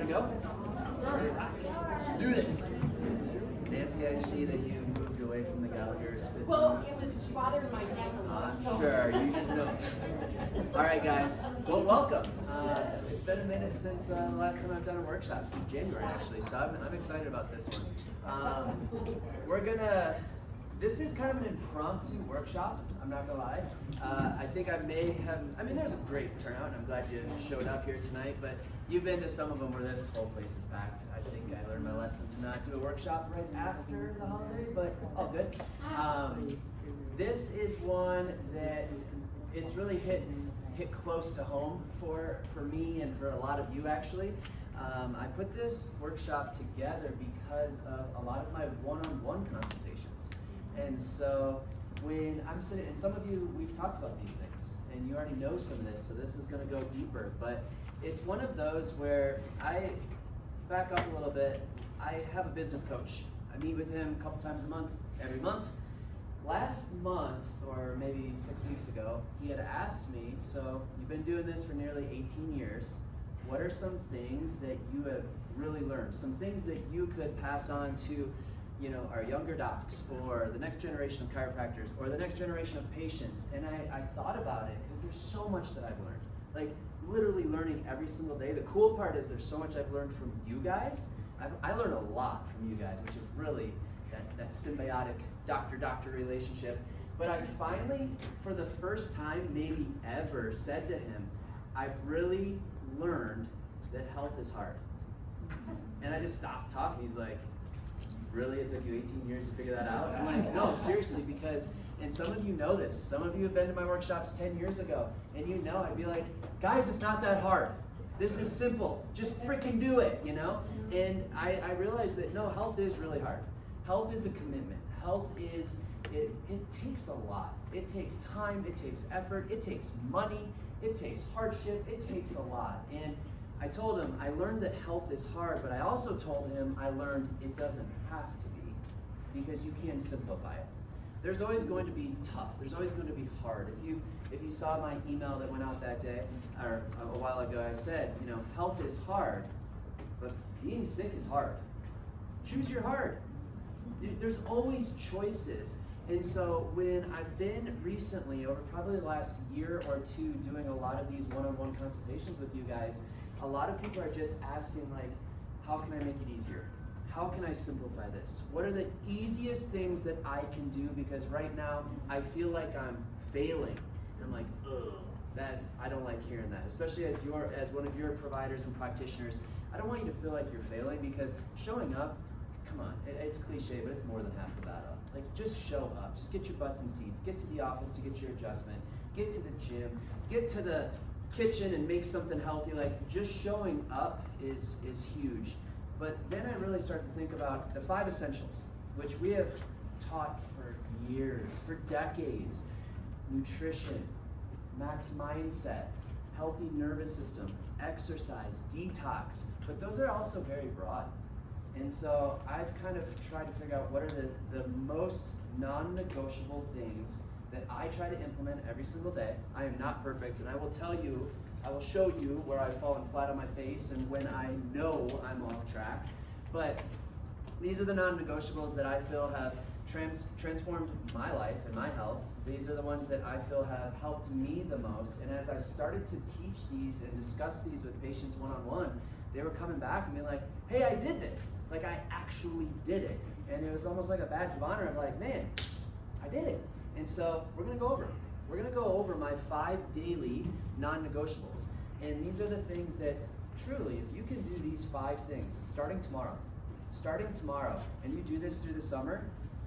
to go? Let's do this. Nancy, I see that you moved away from the Gallagher spit. Well, it was bothering my neck a lot. I'm sure, you just know. All right, guys. Well, welcome. It's been a minute since the last time I've done a workshop, since January actually, so I'm excited about this one. This is kind of an impromptu workshop, I'm not gonna lie. I think there's a great turnout, and I'm glad you showed up here tonight, but you've been to some of them where this whole place is packed. I think I learned my lesson to not do a workshop right after the holiday, but all good. This is one that it's really hit close to home for me and for a lot of you actually. I put this workshop together because of a lot of my one-on-one consultations. And so when I'm sitting, and some of you, we've talked about these things, and you already know some of this, so this is gonna go deeper, but it's one of those where I back up a little bit. I have a business coach. I meet with him a couple times a month, every month. Last month, or maybe 6 weeks ago, he had asked me, so you've been doing this for nearly 18 years. What are some things that you have really learned? Some things that you could pass on to, our younger docs, or the next generation of chiropractors, or the next generation of patients. And I thought about it, because there's so much that I've learned. Like, literally learning every single day. The cool part is there's so much I've learned from you guys. I learned a lot from you guys, which is really that symbiotic doctor-doctor relationship. But I finally, for the first time maybe ever, said to him, I've really learned that health is hard. And I just stopped talking. He's like, really? It took you 18 years to figure that out? I'm like, no, seriously, because, and some of you know this, some of you have been to my workshops 10 years ago, and I'd be like, guys, it's not that hard. This is simple. Just freaking do it, And I realized that, no, health is really hard. Health is a commitment. Health is, it takes a lot. It takes time, it takes effort, it takes money, it takes hardship, it takes a lot. And I told him, I learned that health is hard, but I also told him I learned it doesn't have to be, because you can simplify it. There's always going to be tough. There's always going to be hard. If you saw my email that went out that day, or a while ago, I said, health is hard, but being sick is hard. Choose your hard. There's always choices. And so when I've been recently, over probably the last year or two, doing a lot of these one-on-one consultations with you guys, a lot of people are just asking, like, how can I make it easier? How can I simplify this? What are the easiest things that I can do? Because right now, I feel like I'm failing. And I'm like, ugh, I don't like hearing that. Especially as one of your providers and practitioners, I don't want you to feel like you're failing, because showing up, come on, it's cliche, but it's more than half the battle. Like, just show up, just get your butts in seats, get to the office to get your adjustment, get to the gym, get to the kitchen and make something healthy. Like, just showing up is huge. But then I really start to think about the 5 essentials, which we have taught for years, for decades. Nutrition, max mindset, healthy nervous system, exercise, detox, but those are also very broad. And so I've kind of tried to figure out what are the most non-negotiable things that I try to implement every single day. I am not perfect, and I will show you where I've fallen flat on my face and when I know I'm off track. But these are the non-negotiables that I feel have transformed my life and my health. These are the ones that I feel have helped me the most. And as I started to teach these and discuss these with patients one-on-one, they were coming back and being like, hey, I did this. Like, I actually did it. And it was almost like a badge of honor. I'm like, man, I did it. And so we're gonna go over them. We're gonna go over my 5 daily non-negotiables. And these are the things that, truly, if you can do these 5 things, starting tomorrow, and you do this through the summer,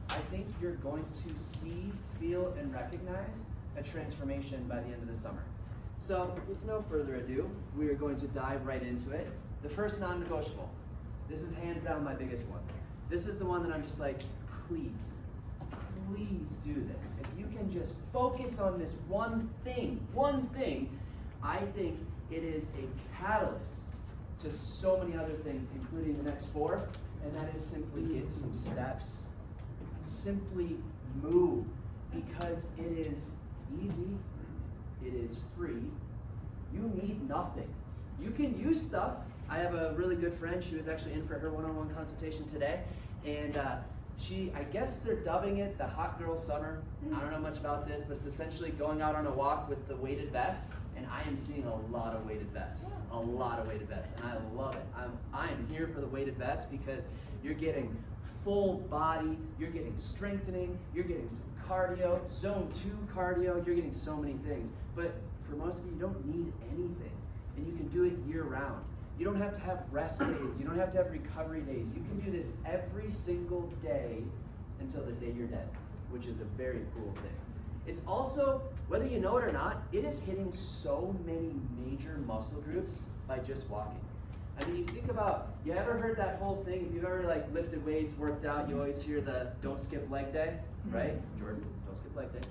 I think you're going to see, feel, and recognize a transformation by the end of the summer. So with no further ado, we are going to dive right into it. The first non-negotiable. This is hands down my biggest one. This is the one that I'm just like, please do this. If you can just focus on this one thing, I think it is a catalyst to so many other things, including the next 4, and that is simply get some steps. Simply move, because it is easy, it is free, you need nothing. You can use stuff I have a really good friend. She was actually in for her one-on-one consultation today, and I guess they're dubbing it the hot girl summer. I don't know much about this, but it's essentially going out on a walk with the weighted vest, and I am seeing a lot of weighted vests, and I love it. I am here for the weighted vest because you're getting full body, you're getting strengthening, you're getting some cardio, zone 2 cardio, you're getting so many things. But for most of you don't need anything, and you can do it year round. You don't have to have rest days, you don't have to have recovery days. You can do this every single day until the day you're dead, which is a very cool thing. It's also, whether you know it or not, it is hitting so many major muscle groups by just walking. I mean, you think about, you ever heard that whole thing, if you've ever like lifted weights, worked out, you always hear the don't skip leg day, right? Jordan, don't skip leg day.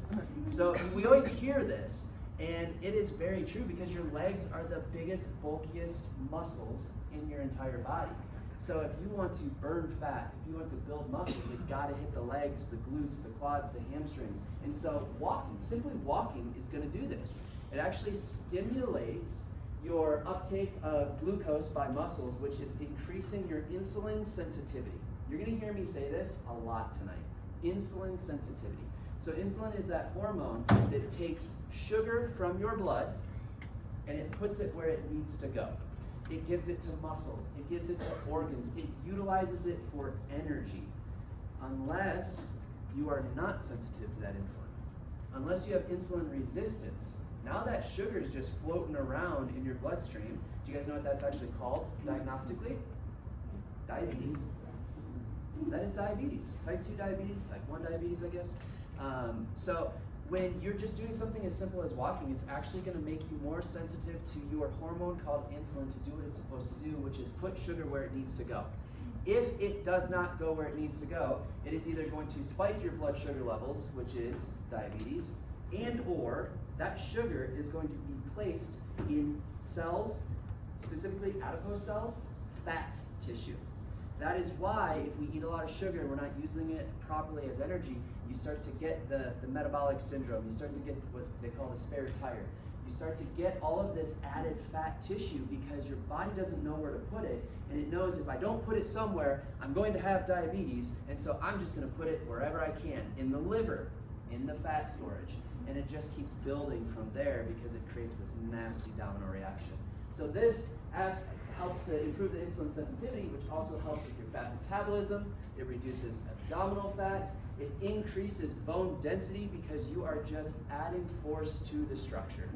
So we always hear this, and it is very true because your legs are the biggest, bulkiest muscles in your entire body. So if you want to burn fat, if you want to build muscles, you've got to hit the legs, the glutes, the quads, the hamstrings. And so walking, simply walking is going to do this. It actually stimulates your uptake of glucose by muscles, which is increasing your insulin sensitivity. You're going to hear me say this a lot tonight. Insulin sensitivity. So insulin is that hormone that takes sugar from your blood and it puts it where it needs to go. It gives it to muscles, it gives it to organs, it utilizes it for energy. Unless you are not sensitive to that insulin. Unless you have insulin resistance. Now that sugar is just floating around in your bloodstream. Do you guys know what that's actually called diagnostically? Diabetes. That is diabetes. Type 2 diabetes, type 1 diabetes, I guess. So when you're just doing something as simple as walking, it's actually going to make you more sensitive to your hormone called insulin to do what it's supposed to do, which is put sugar where it needs to go. If it does not go where it needs to go, it is either going to spike your blood sugar levels, which is diabetes, and or that sugar is going to be placed in cells, specifically adipose cells, fat tissue. That is why if we eat a lot of sugar and we're not using it properly as energy, you start to get the metabolic syndrome. You start to get what they call the spare tire. You start to get all of this added fat tissue because your body doesn't know where to put it, and it knows if I don't put it somewhere, I'm going to have diabetes, and so I'm just going to put it wherever I can, in the liver, in the fat storage, and it just keeps building from there because it creates this nasty domino reaction. So this helps to improve the insulin sensitivity, which also helps with your fat metabolism. It reduces abdominal fat. It increases bone density because you are just adding force to the structure.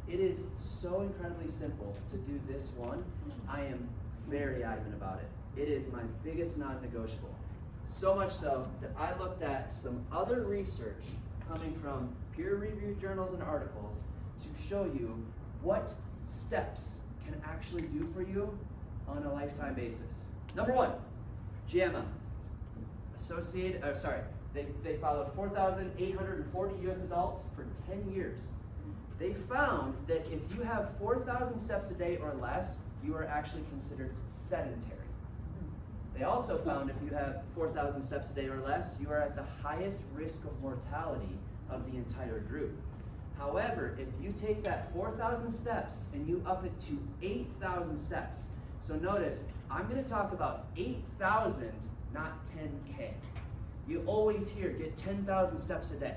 It is so incredibly simple to do this one. I am very adamant about it. It is my biggest non-negotiable. So much so that I looked at some other research coming from peer-reviewed journals and articles to show you what steps can actually do for you on a lifetime basis. Number one, JAMA. They followed 4,840 US adults for 10 years. They found that if you have 4,000 steps a day or less, you are actually considered sedentary. They also found if you have 4,000 steps a day or less, you are at the highest risk of mortality of the entire group. However, if you take that 4,000 steps and you up it to 8,000 steps, so notice, I'm going to talk about 8,000, not 10K. You always hear, get 10,000 steps a day.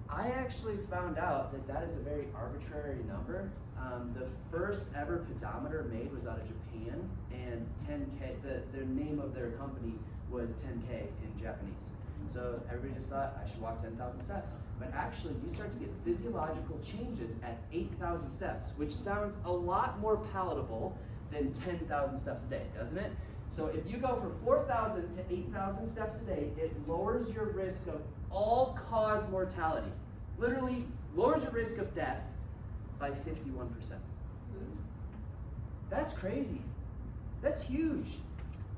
I actually found out that that is a very arbitrary number. The first ever pedometer made was out of Japan, and 10K, the name of their company was 10K in Japanese. So everybody just thought, I should walk 10,000 steps. But actually, you start to get physiological changes at 8,000 steps, which sounds a lot more palatable than 10,000 steps a day, doesn't it? So if you go from 4,000 to 8,000 steps a day, it lowers your risk of all-cause mortality. Literally lowers your risk of death by 51%. That's crazy. That's huge.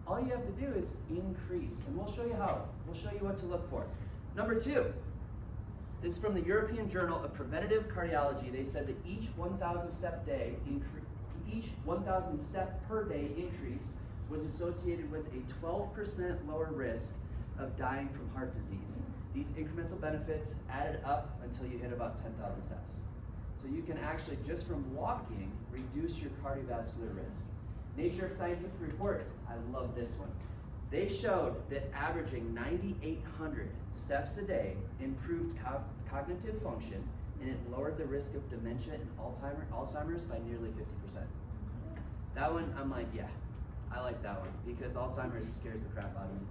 All you have to do is increase, and we'll show you how. We'll show you what to look for. Number two, this is from the European Journal of Preventive Cardiology. They said that each 1,000 step per day increase was associated with a 12% lower risk of dying from heart disease. These incremental benefits added up until you hit about 10,000 steps. So you can actually, just from walking, reduce your cardiovascular risk. Nature of Scientific Reports, I love this one. They showed that averaging 9,800 steps a day improved cognitive function, and it lowered the risk of dementia and Alzheimer's by nearly 50%. That one, I'm like, yeah, I like that one because Alzheimer's scares the crap out of me.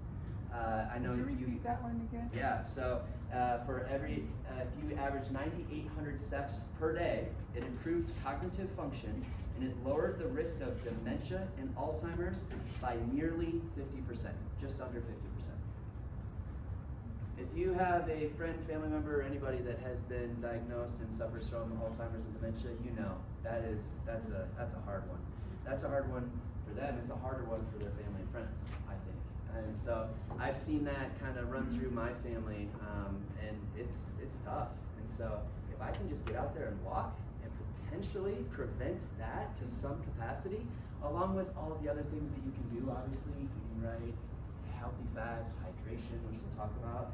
I know Could you repeat that one again? Yeah, so for every, if you average 9,800 steps per day, it improved cognitive function and it lowered the risk of dementia and Alzheimer's by nearly 50%, just under 50%. If you have a friend, family member, or anybody that has been diagnosed and suffers from Alzheimer's and dementia, you know that's a hard one. That's a hard one for them. It's a harder one for their family and friends, I think. And so I've seen that kind of run through my family, and it's tough. And so if I can just get out there and walk and potentially prevent that to some capacity, along with all of the other things that you can do, obviously eating right, healthy fats, hydration, which we'll talk about,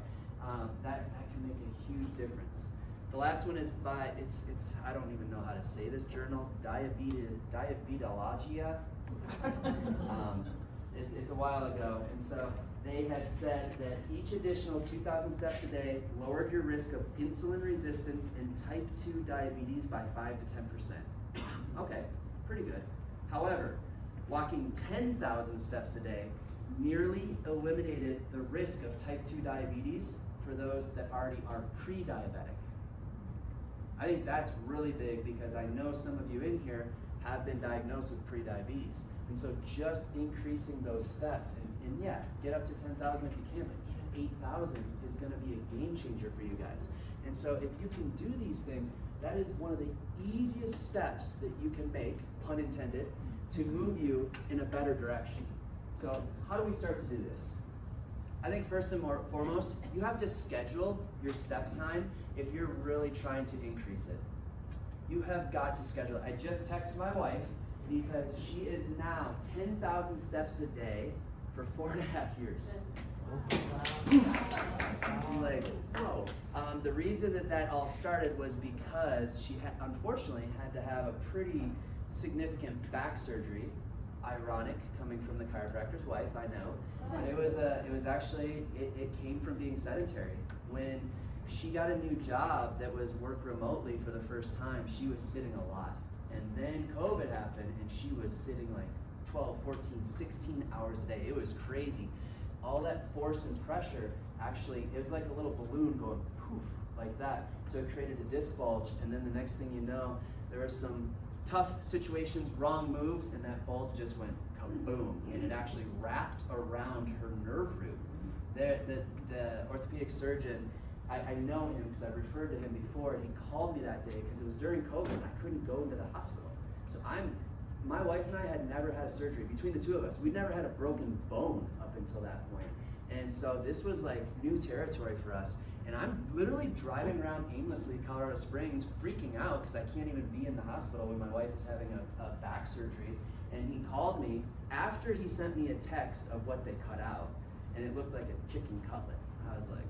that can make a huge difference. The last one is by, it's I don't even know how to say this journal, Diabetologia. It's a while ago, and so they had said that each additional 2,000 steps a day lowered your risk of insulin resistance and type 2 diabetes by 5 to 10%. Okay, pretty good. However, walking 10,000 steps a day nearly eliminated the risk of type 2 diabetes for those that already are pre-diabetic. I think that's really big because I know some of you in here have been diagnosed with pre-diabetes. And so just increasing those steps, and yeah, get up to 10,000 if you can, but even 8,000 is gonna be a game changer for you guys. And so if you can do these things, that is one of the easiest steps that you can make, pun intended, to move you in a better direction. So how do we start to do this? I think first and foremost, you have to schedule your step time if you're really trying to increase it. You have got to schedule it. I just texted my wife because she is now 10,000 steps a day for 4.5 years. I'm like, whoa. The reason that all started was because she unfortunately had to have a pretty significant back surgery. Ironic, coming from the chiropractor's wife, I know. But it was actually, it came from being sedentary. When she got a new job that was work remotely for the first time, she was sitting a lot. And then COVID happened and she was sitting like 12, 14, 16 hours a day. It was crazy. All that force and pressure, actually, it was like a little balloon going poof, like that. So it created a disc bulge, and then the next thing you know, there were some tough situations, wrong moves, and that bulge just went kaboom, and it actually wrapped around her nerve root. The orthopedic surgeon, I know him because I referred to him before, and he called me that day because it was during COVID and I couldn't go into the hospital. So my wife and I had never had a surgery. Between the two of us, we'd never had a broken bone up until that point. And so this was like new territory for us. And I'm literally driving around aimlessly in Colorado Springs, freaking out because I can't even be in the hospital when my wife is having a back surgery. And he called me after he sent me a text of what they cut out, and it looked like a chicken cutlet. I was like,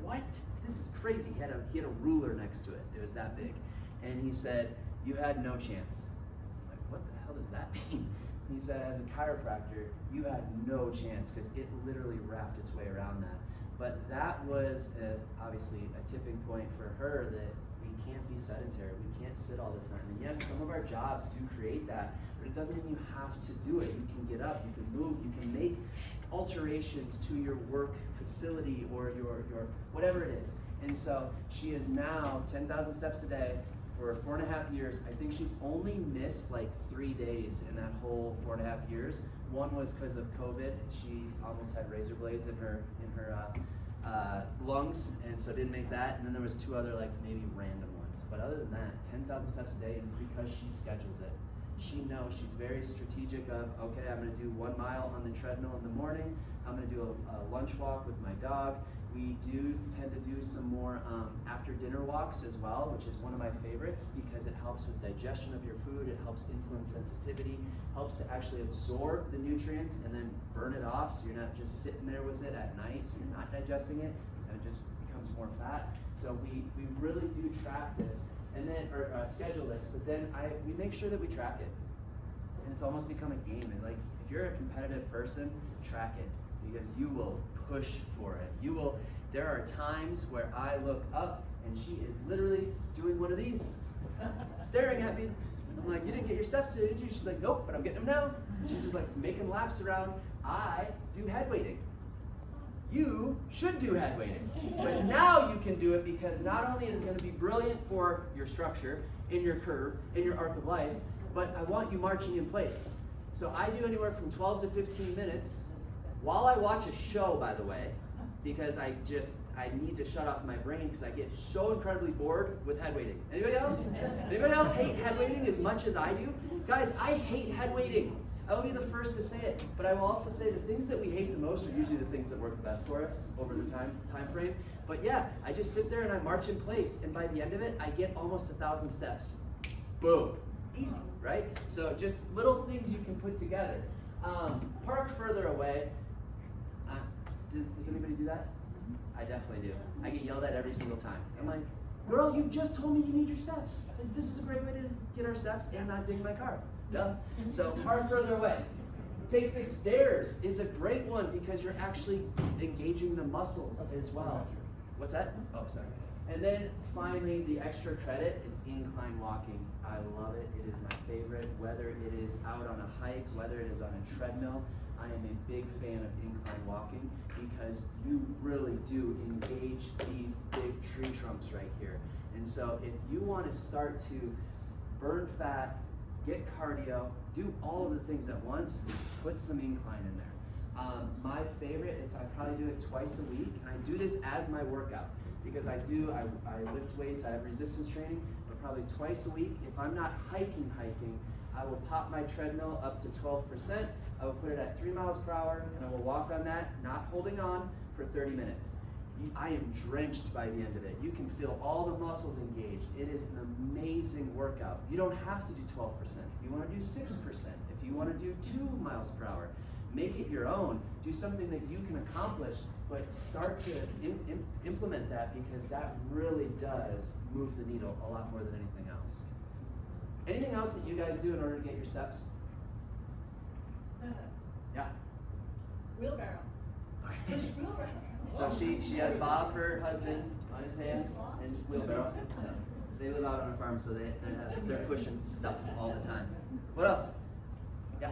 what? This is crazy. He had a ruler next to it. It was that big. And he said, you had no chance. I'm like, what the hell does that mean? He said, as a chiropractor, you had no chance because it literally wrapped its way around that. But that was obviously a tipping point for her that we can't be sedentary. We can't sit all the time. And yes, some of our jobs do create that, but it doesn't mean you have to do it. You can get up, you can move, you can make alterations to your work facility or your whatever it is. And so she is now 10,000 steps a day for 4.5 years. I think she's only missed like 3 days in that whole 4.5 years. One was because of COVID. She almost had razor blades in her lungs, and so didn't make that. And then there was 2 other like maybe random ones. But other than that, 10,000 steps a day, and it's because she schedules it. She knows, she's very strategic of, okay, I'm gonna do 1 mile on the treadmill in the morning. I'm gonna do a lunch walk with my dog. We do tend to do some more after dinner walks as well, which is one of my favorites because it helps with digestion of your food, it helps insulin sensitivity, helps to actually absorb the nutrients and then burn it off so you're not just sitting there with it at night, so you're not digesting it, because it just becomes more fat. So we really do track this, and then, or schedule this, but then we make sure that we track it. and it's almost become a game. And like, if you're a competitive person, track it, because you will push for it. There are times where I look up and she is literally doing one of these, staring at me. I'm like, you didn't get your steps today, did you? She's like, nope, but I'm getting them now. She's just like making laps around. I do head weighting. You should do head weighting. But now you can do it, because not only is it going to be brilliant for your structure, in your curve, in your arc of life, but I want you marching in place. So I do anywhere from 12 to 15 minutes while I watch a show, by the way, because I need to shut off my brain because I get so incredibly bored with head weighting. Anybody else? Anybody else hate head weighting as much as I do? Guys, I hate head weighting. I will be the first to say it, but I will also say the things that we hate the most are usually the things that work the best for us over the time frame. But yeah, I just sit there and I march in place, and by the end of it, I get almost 1,000 steps. Boom. Easy, right? So just little things you can put together. Park further away. Does anybody do that? I definitely do. I get yelled at every single time. I'm like, girl, you just told me you need your steps. This is a great way to get our steps and not ding my car. Duh. So park further away. Take the stairs is a great one, because you're actually engaging the muscles as well. What's that? Oh, sorry. And then finally, the extra credit is incline walking. I love it. It is my favorite. Whether it is out on a hike, whether it is on a treadmill, I am a big fan of incline walking, because you really do engage these big tree trunks right here. And so if you want to start to burn fat, get cardio, do all of the things at once, put some incline in there. My favorite is I probably do it twice a week, and I do this as my workout, because I lift weights, I have resistance training, but probably twice a week. If I'm not hiking, I will pop my treadmill up to 12%, I will put it at 3 miles per hour, and I will walk on that, not holding on, for 30 minutes. I am drenched by the end of it. You can feel all the muscles engaged. It is an amazing workout. You don't have to do 12%. If you want to do 6%, if you want to do 2 miles per hour, make it your own. Do something that you can accomplish, but start to implement that, because that really does move the needle a lot more than anything else. Anything else that you guys do in order to get your steps? Yeah. Wheelbarrow. Push wheelbarrow. So she has Bob, her husband, on his hands, and wheelbarrow. They live out on a farm, so they're pushing stuff all the time. What else? Yeah.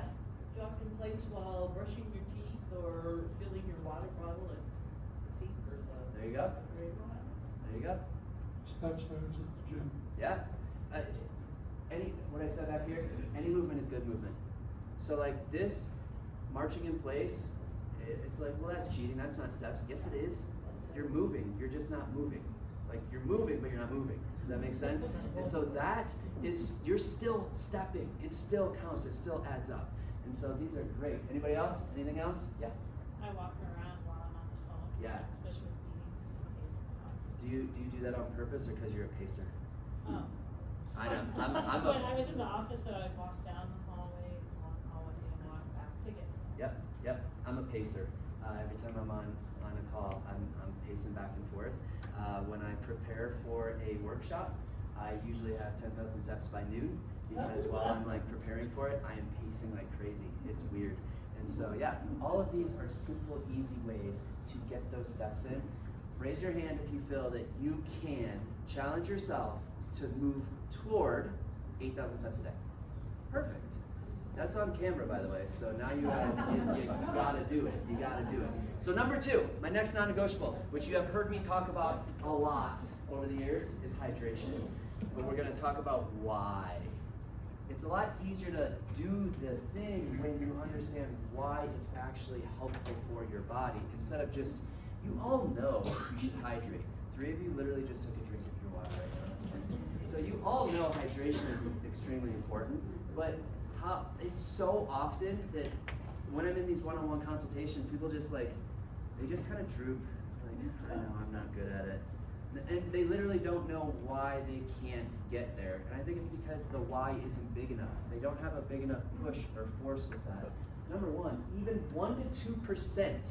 Jog in place while brushing your teeth or filling your water bottle at the sink or the. There you go. There you go. Steps there is at the gym. Yeah. What I said back here, any movement is good movement. So like this, marching in place, it's like, well, that's cheating, that's not steps. Yes, it is. You're moving, you're just not moving. Like, you're moving, but you're not moving. Does that make sense? And so that is, you're still stepping. It still counts, it still adds up. And so these are great. Anybody else? Anything else? Yeah. I walk around while I'm on the phone. Yeah. Especially with meetings, just in case the house. Do you do that on purpose, or because you're a pacer? Oh. I know. I'm When I was in the office, so I'd walk down the hallway, and walk back to get stuff. Yep. I'm a pacer. Every time I'm on a call, I'm pacing back and forth. When I prepare for a workshop, I usually have 10,000 steps by noon, because while I'm like preparing for it, I am pacing like crazy. It's weird. And so yeah, all of these are simple, easy ways to get those steps in. Raise your hand if you feel that you can challenge yourself to move toward 8,000 steps a day. Perfect. That's on camera, by the way, so now you guys, you gotta do it. You gotta do it. So number 2, my next non-negotiable, which you have heard me talk about a lot over the years, is hydration. But we're gonna talk about why. It's a lot easier to do the thing when you understand why it's actually helpful for your body, instead of just, you all know you should hydrate. 3 of you literally just took a drink of your water right now. So you all know hydration is extremely important, but it's so often that when I'm in these one-on-one consultations, people just like, they just kind of droop, like, I know I'm not good at it. And they literally don't know why they can't get there. And I think it's because the why isn't big enough. They don't have a big enough push or force with that. Number 1, even 1 to 2%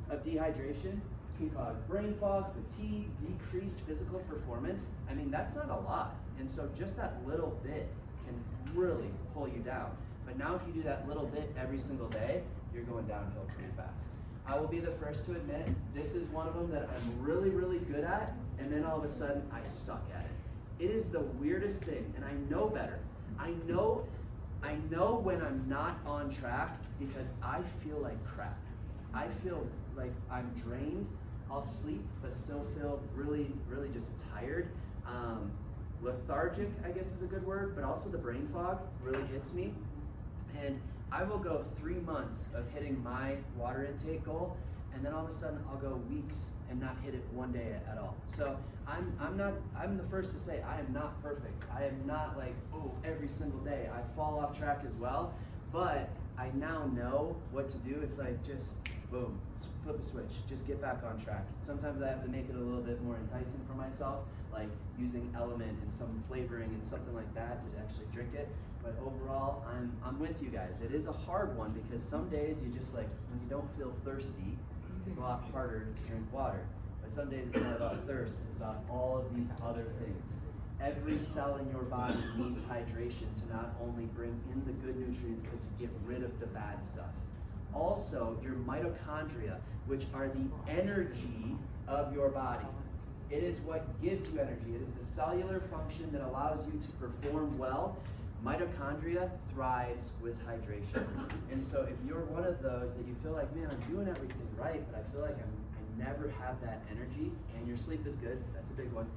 of dehydration can cause brain fog, fatigue, decreased physical performance. I mean, that's not a lot. And so just that little bit can really pull you down. But now if you do that little bit every single day, you're going downhill pretty fast. I will be the first to admit, this is one of them that I'm really, really good at, and then all of a sudden I suck at it. It is the weirdest thing, and I know better. I know when I'm not on track because I feel like crap. I feel like I'm drained. I'll sleep, but still feel really, really just tired. Lethargic, I guess is a good word, but also the brain fog really hits me. And I will go 3 months of hitting my water intake goal, and then all of a sudden I'll go weeks and not hit it one day at all. So I'm the first to say I am not perfect. I am not like, oh, every single day. I fall off track as well, but I now know what to do. It's like just boom, flip a switch, just get back on track. Sometimes I have to make it a little bit more enticing for myself, like using element and some flavoring and something like that to actually drink it. But overall, I'm with you guys. It is a hard one because some days you just like, when you don't feel thirsty, it's a lot harder to drink water. But some days it's not about thirst, it's about all of these other things. Every cell in your body needs hydration to not only bring in the good nutrients, but to get rid of the bad stuff. Also, your mitochondria, which are the energy of your body. It is what gives you energy. It is the cellular function that allows you to perform well. Mitochondria thrives with hydration. And so if you're one of those that you feel like, man, I'm doing everything right, but I feel like I never have that energy, and your sleep is good, that's a big one,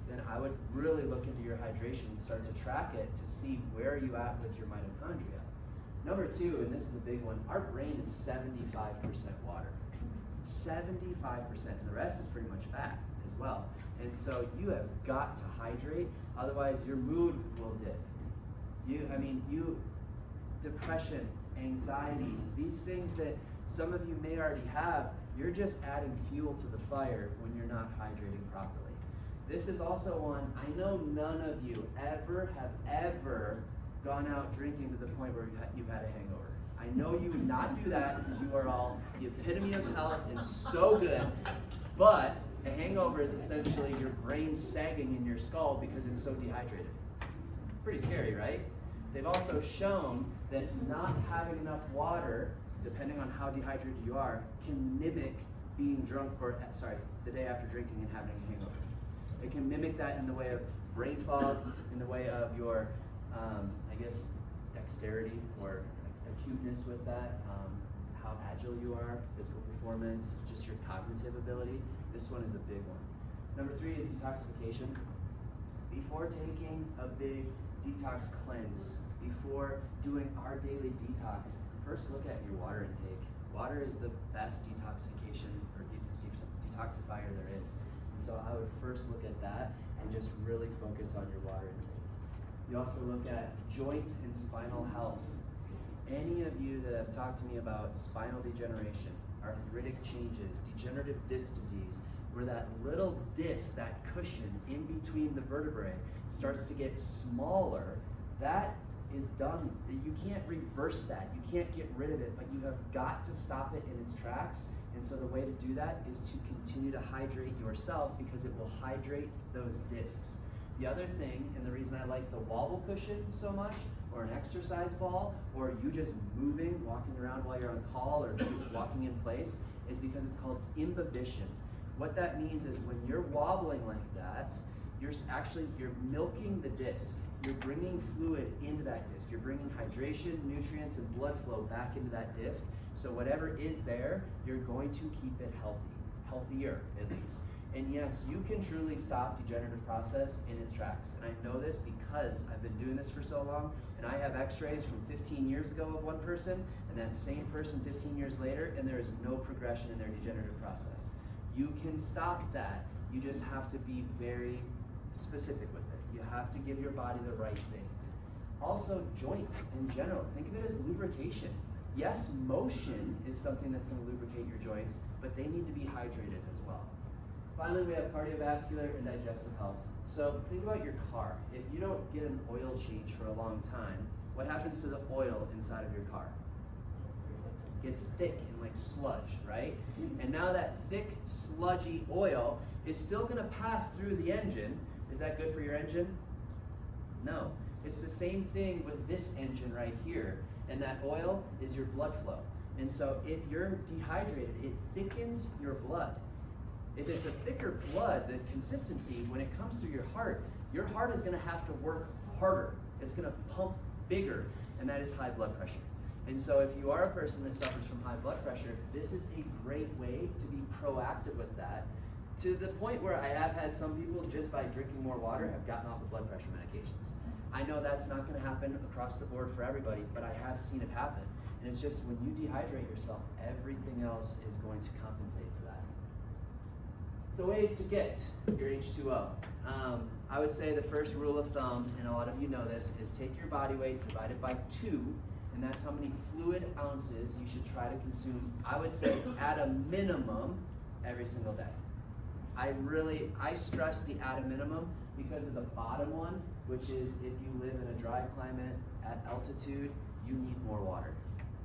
then I would really look into your hydration and start to track it to see where are you at with your mitochondria. Number 2, and this is a big one, our brain is 75% water. 75%, and the rest is pretty much fat as well. And so you have got to hydrate, otherwise your mood will dip. Depression, anxiety, these things that some of you may already have, you're just adding fuel to the fire when you're not hydrating properly. This is also one, I know none of you have ever gone out drinking to the point where you've had a hangover. I know you would not do that because you are all the epitome of health and so good, but a hangover is essentially your brain sagging in your skull because it's so dehydrated. Pretty scary, right? They've also shown that not having enough water, depending on how dehydrated you are, can mimic being drunk, the day after drinking and having a hangover. It can mimic that in the way of brain fog, in the way of your, dexterity or acuteness with that, how agile you are, physical performance, just your cognitive ability. This one is a big one. Number 3 is detoxification. Before taking a big detox cleanse, before doing our daily detox, first look at your water intake. Water is the best detoxification or detoxifier there is. And so I would first look at that and just really focus on your water intake. You also look at joint and spinal health. Any of you that have talked to me about spinal degeneration, arthritic changes, degenerative disc disease, where that little disc, that cushion in between the vertebrae starts to get smaller, that is done. You can't reverse that. You can't get rid of it, but you have got to stop it in its tracks. And so the way to do that is to continue to hydrate yourself because it will hydrate those discs. The other thing, and the reason I like the wobble cushion so much, or an exercise ball, or you just moving, walking around while you're on call, or walking in place, is because it's called imbibition. What that means is when you're wobbling like that, you're milking the disc. You're bringing fluid into that disc. You're bringing hydration, nutrients, and blood flow back into that disc. So whatever is there, you're going to keep it healthy, healthier at least. And yes, you can truly stop degenerative process in its tracks. And I know this because I've been doing this for so long, and I have x-rays from 15 years ago of one person, and that same person 15 years later, and there is no progression in their degenerative process. You can stop that. You just have to be very specific with it. You have to give your body the right things. Also, joints in general, think of it as lubrication. Yes, motion is something that's going to lubricate your joints, but they need to be hydrated as well. Finally, we have cardiovascular and digestive health. So think about your car. If you don't get an oil change for a long time, what happens to the oil inside of your car? It gets thick and like sludge, right? And now that thick, sludgy oil is still going to pass through the engine. Is that good for your engine? No. It's the same thing with this engine right here. And that oil is your blood flow. And so if you're dehydrated, it thickens your blood. If it's a thicker blood, the consistency, when it comes through your heart is gonna have to work harder. It's gonna pump bigger, and that is high blood pressure. And so if you are a person that suffers from high blood pressure, this is a great way to be proactive with that, to the point where I have had some people, just by drinking more water, have gotten off of blood pressure medications. I know that's not gonna happen across the board for everybody, but I have seen it happen. And it's just when you dehydrate yourself, everything else is going to compensate for that. So ways to get your H2O. I would say the first rule of thumb, and a lot of you know this, is take your body weight, divide it by 2, and that's how many fluid ounces you should try to consume, I would say, at a minimum, every single day. I stress the at a minimum because of the bottom one, which is if you live in a dry climate at altitude, you need more water.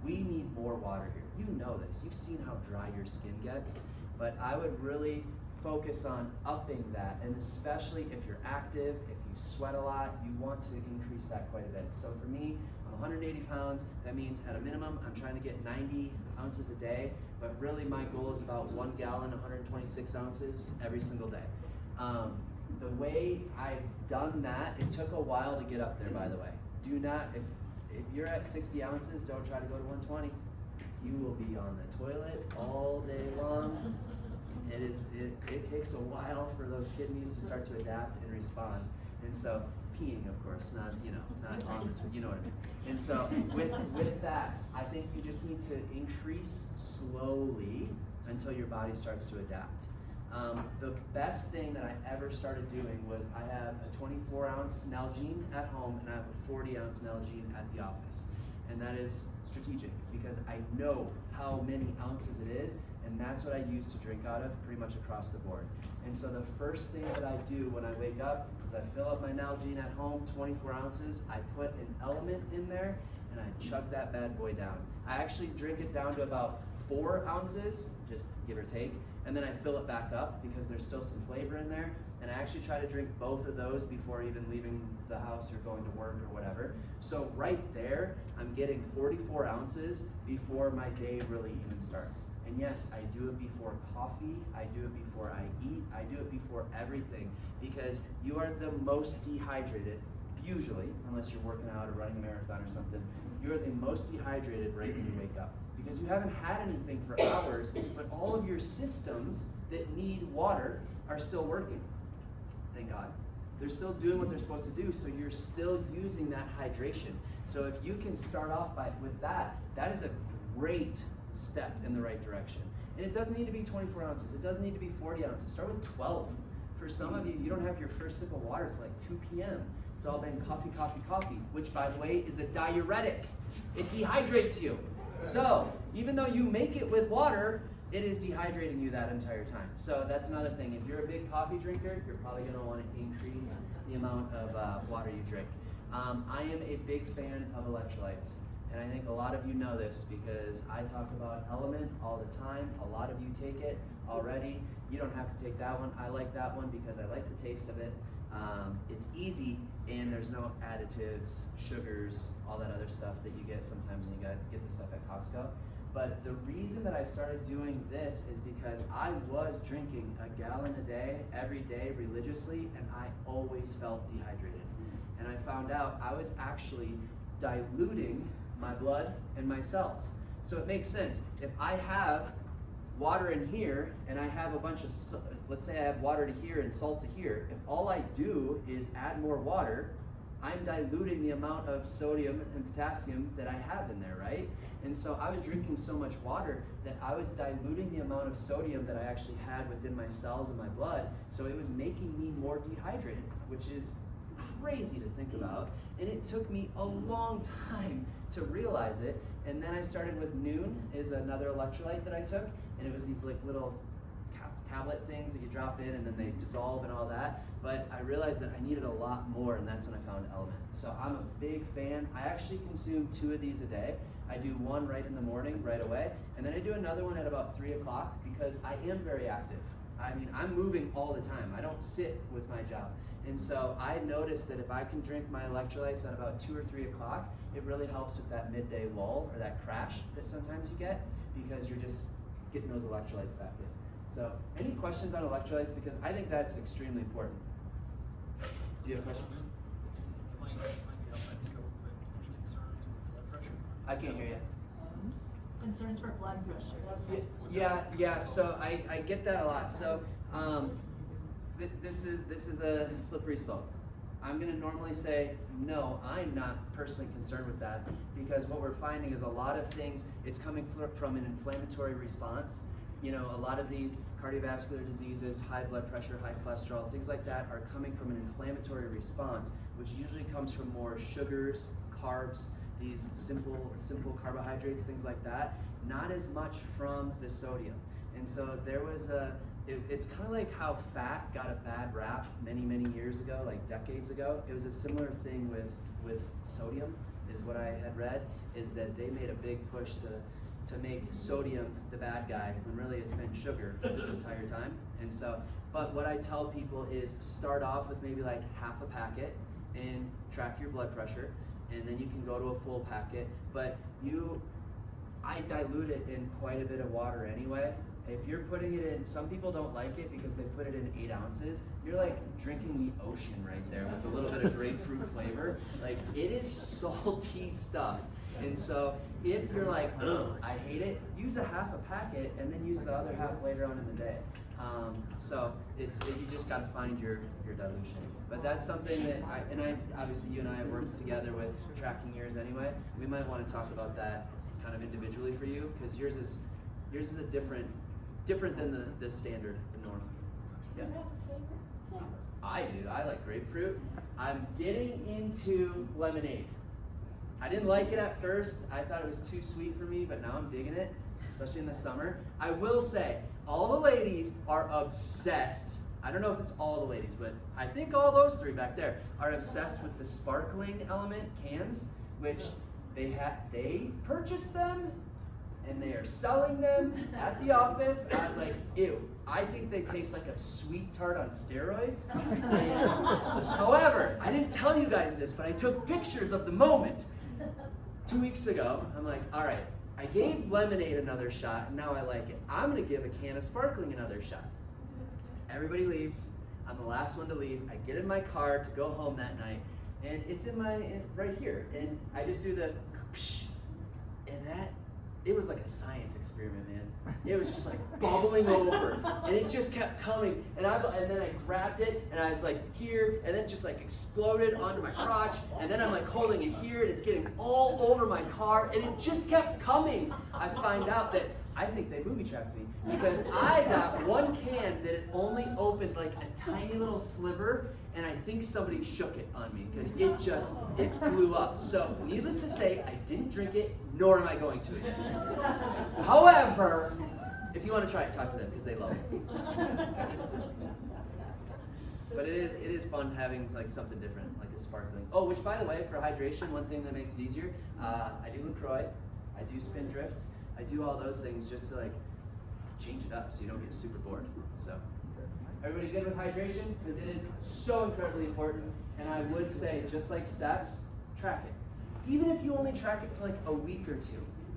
We need more water here. You know this. You've seen how dry your skin gets, but I would really focus on upping that, and especially if you're active, if you sweat a lot, you want to increase that quite a bit. So for me, I'm 180 pounds. That means at a minimum, I'm trying to get 90 ounces a day, but really my goal is about 1 gallon, 126 ounces every single day. The way I've done that, it took a while to get up there, by the way. Do not, if you're at 60 ounces, don't try to go to 120. You will be on the toilet all day long. It takes a while for those kidneys to start to adapt and respond. And so peeing, of course, not on the, you know what I mean. And so with that, I think you just need to increase slowly until your body starts to adapt. The best thing that I ever started doing was I have a 24-ounce Nalgene at home and I have a 40-ounce Nalgene at the office. And that is strategic because I know how many ounces it is, and that's what I use to drink out of pretty much across the board. And so the first thing that I do when I wake up is I fill up my Nalgene at home, 24 ounces, I put an element in there, and I chug that bad boy down. I actually drink it down to about 4 ounces, just give or take, and then I fill it back up because there's still some flavor in there. And I actually try to drink both of those before even leaving the house or going to work or whatever. So right there, I'm getting 44 ounces before my day really even starts. And yes, I do it before coffee, I do it before I eat, I do it before everything, because you are the most dehydrated, usually, unless you're working out or running a marathon or something, you are the most dehydrated right when you wake up. Because you haven't had anything for hours, but all of your systems that need water are still working. Thank God. They're still doing what they're supposed to do, so you're still using that hydration. So if you can start off with that, that is a great step in the right direction. And it doesn't need to be 24 ounces. It doesn't need to be 40 ounces. Start with 12. For some of you, you don't have your first sip of water until like 2 p.m. It's all been coffee, coffee, coffee, which by the way is a diuretic. It dehydrates you. So even though you make it with water, it is dehydrating you that entire time. So that's another thing. If you're a big coffee drinker, you're probably going to want to increase the amount of water you drink. I am a big fan of electrolytes. And I think a lot of you know this because I talk about Element all the time. A lot of you take it already. You don't have to take that one. I like that one because I like the taste of it. It's easy and there's no additives, sugars, all that other stuff that you get sometimes when you get the stuff at Costco. But the reason that I started doing this is because I was drinking a gallon a day, every day, religiously, and I always felt dehydrated. And I found out I was actually diluting my blood and my cells. So it makes sense. If I have water in here and I have a bunch of, let's say I have water to here and salt to here, if all I do is add more water, I'm diluting the amount of sodium and potassium that I have in there, right? And so I was drinking so much water that I was diluting the amount of sodium that I actually had within my cells and my blood. So it was making me more dehydrated, which is crazy to think about. And it took me a long time to realize it. And then I started with Noon, is another electrolyte that I took. And it was these like little tablet things that you drop in and then they dissolve and all that. But I realized that I needed a lot more, and that's when I found Element. So I'm a big fan. I actually consume 2 of these a day. I do one right in the morning, right away, and then I do another one at about 3 o'clock because I am very active. I mean, I'm moving all the time. I don't sit with my job. And so I noticed that if I can drink my electrolytes at about 2 or 3 o'clock, it really helps with that midday lull or that crash that sometimes you get, because you're just getting those electrolytes back in. So any questions on electrolytes? Because I think that's extremely important. Do you have a question? It might be outside scope, but any concerns with blood pressure? I can't hear you. Concerns for blood pressure. Yeah. So I get that a lot. So this is a slippery slope. I'm gonna normally say no. I'm not personally concerned with that, because what we're finding is a lot of things. It's coming from an inflammatory response. You know, a lot of these cardiovascular diseases, high blood pressure, high cholesterol, things like that are coming from an inflammatory response, which usually comes from more sugars, carbs, these simple carbohydrates, things like that, not as much from the sodium. And so there was it's kind of like how fat got a bad rap many years ago, like decades ago. It was a similar thing with sodium, is what I had read, is that they made a big push to make sodium the bad guy, when really it's been sugar this entire time. And so, but what I tell people is start off with maybe like half a packet and track your blood pressure, and then you can go to a full packet. But I dilute it in quite a bit of water anyway. If you're putting it in, some people don't like it because they put it in 8 ounces. You're like drinking the ocean right there with a little bit of grapefruit flavor. Like, it is salty stuff. And so if you're like, ugh, I hate it, use a half a packet and then use the other half later on in the day. So you just got to find your dilution. But that's something that obviously you and I have worked together with tracking yours anyway. We might want to talk about that kind of individually for you, because yours is a different than the standard, the norm. Yeah. I do. I like grapefruit. I'm getting into lemonade. I didn't like it at first. I thought it was too sweet for me, but now I'm digging it, especially in the summer. I will say, all the ladies are obsessed. I don't know if it's all the ladies, but I think all those 3 back there are obsessed with the sparkling element cans, which they purchased them and they are selling them at the office. I was like, ew. I think they taste like a sweet tart on steroids. However, I didn't tell you guys this, but I took pictures of the moment 2 weeks ago. I'm like, all right, I gave lemonade another shot, and now I like it. I'm gonna give a can of sparkling another shot. Everybody leaves. I'm the last one to leave. I get in my car to go home that night, and it's right here. And I just do the psh, and it was like a science experiment, man. It was just like bubbling over, and it just kept coming. And then I grabbed it, and I was like here, and then it just like exploded onto my crotch. And then I'm like holding it here, and it's getting all over my car, and it just kept coming. I find out that I think they booby trapped me, because I got one can that it only opened like a tiny little sliver, and I think somebody shook it on me, because it blew up. So needless to say, I didn't drink it, nor am I going to again. However, if you want to try it, talk to them, because they love it. But it is fun having like something different, like a sparkling. Oh, which by the way, for hydration, one thing that makes it easier, I do LaCroix, I do Spin Drift, I do all those things just to like change it up so you don't get super bored. So, everybody good with hydration? Because it is so incredibly important. And I would say, just like steps, track it. Even if you only track it for like a week or 2,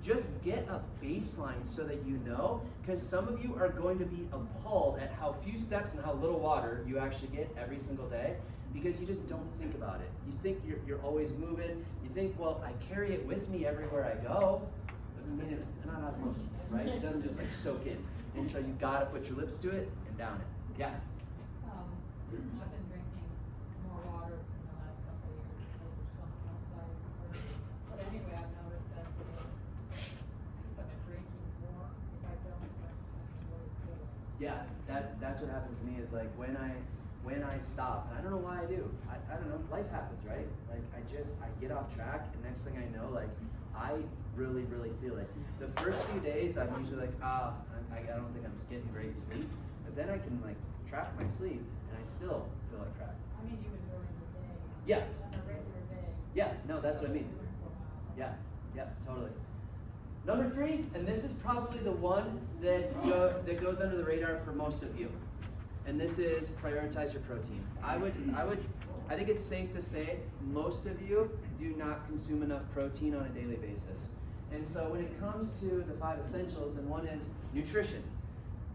just get a baseline so that you know, because some of you are going to be appalled at how few steps and how little water you actually get every single day, because you just don't think about it. You think you're always moving. You think, well, I carry it with me everywhere I go. Doesn't mean it's not osmosis, right? It doesn't just like soak in. And so you gotta put your lips to it and down it. Yeah. I've been drinking more water in the last couple of years because of something outside. But anyway, I've noticed that since I've been drinking more, if I don't, that's really good. Yeah, that's what happens to me, is like when I stop, and I don't know why I do. I don't know, life happens, right? Like I get off track, and next thing I know, like I really feel it. The first few days I'm usually like, I don't think I'm just getting great sleep. But then I can like track my sleep, and I still feel like crap. I mean, even during the day. Yeah. On a regular day. Yeah, no, that's what I mean. Yeah, totally. Number 3, and this is probably the one that goes under the radar for most of you. and this is prioritize your protein. I think it's safe to say most of you do not consume enough protein on a daily basis. And so when it comes to the 5 essentials, and one is nutrition,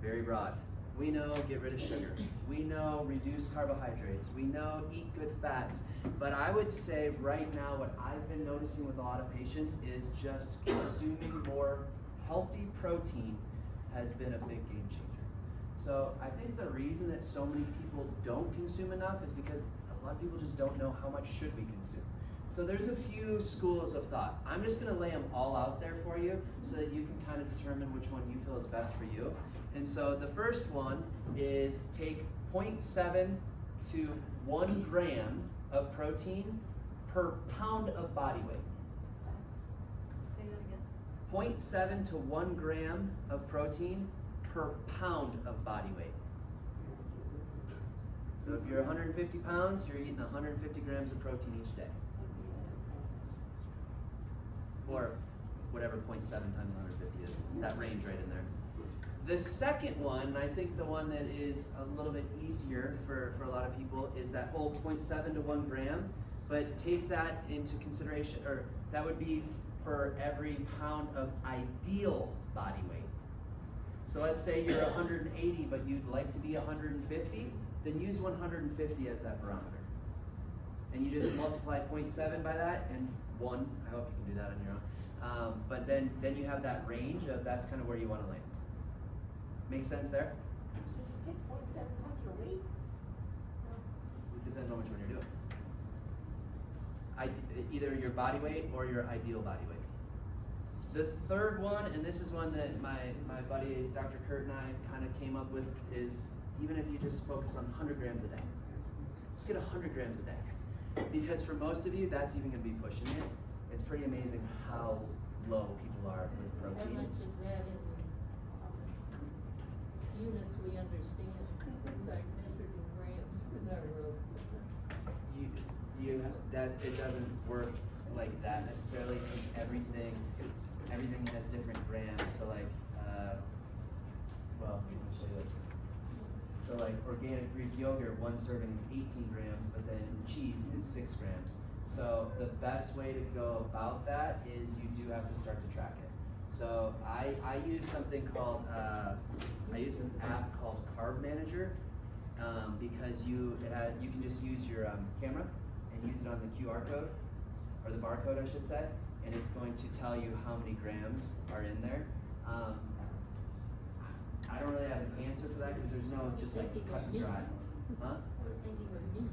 very broad. We know get rid of sugar. We know reduce carbohydrates. We know eat good fats. But I would say right now what I've been noticing with a lot of patients is just consuming more healthy protein has been a big game changer. So I think the reason that so many people don't consume enough is because a lot of people just don't know how much should we consume. So there's a few schools of thought. I'm just gonna lay them all out there for you so that you can kind of determine which one you feel is best for you. And so the first one is take 0.7 to 1 gram of protein per pound of body weight. Say that again. 0.7 to 1 gram of protein per pound of body weight. So if you're 150 pounds, you're eating 150 grams of protein each day. Or whatever 0.7 times 150 is, that range right in there. The second one, I think the one that is a little bit easier for a lot of people, is that whole 0.7 to 1 gram, but take that into consideration, or that would be for every pound of ideal body weight. So let's say you're 180, but you'd like to be 150, then use 150 as that barometer. And you just multiply 0.7 by that, and 1, I hope you can do that on your own. But then you have that range of that's kind of where you want to land. Make sense there? So just take 0.7 times your weight? It depends on which one you're doing. Either your body weight or your ideal body weight. The third one, and this is one that my buddy Dr. Kurt and I kind of came up with, is even if you just focus on 100 grams a day. Just get 100 grams a day. Because for most of you, that's even going to be pushing it. It's pretty amazing how low people are with How protein. much is that in units we understand? It's like measured in grams in our world. It doesn't work like that necessarily, because everything has different grams. So like, well, let me show you this. So like organic Greek yogurt, 1 serving is 18 grams, but then cheese is 6 grams. So the best way to go about that is you do have to start to track it. So I use something called, I use an app called Carb Manager, because you can just use your camera and use it on the QR code, or the barcode I should say, and it's going to tell you how many grams are in there. I don't really have an answer for that because there's no just like cut and dry. Huh? I was thinking of meat.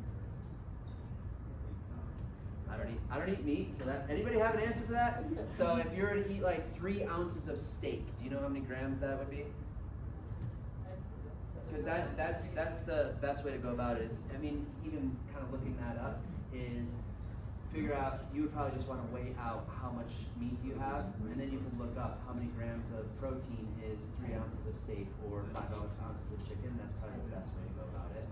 I don't eat meat, so that anybody have an answer for that? So if you were to eat like 3 ounces of steak, do you know how many grams that would be? Because that's the best way to go about it. Is, I mean, even kind of looking that up is figure out, you would probably just want to weigh out how much meat you have, and then you can look up how many grams of protein is 3 ounces of steak or 5 ounces of chicken. That's probably the best way to go about it.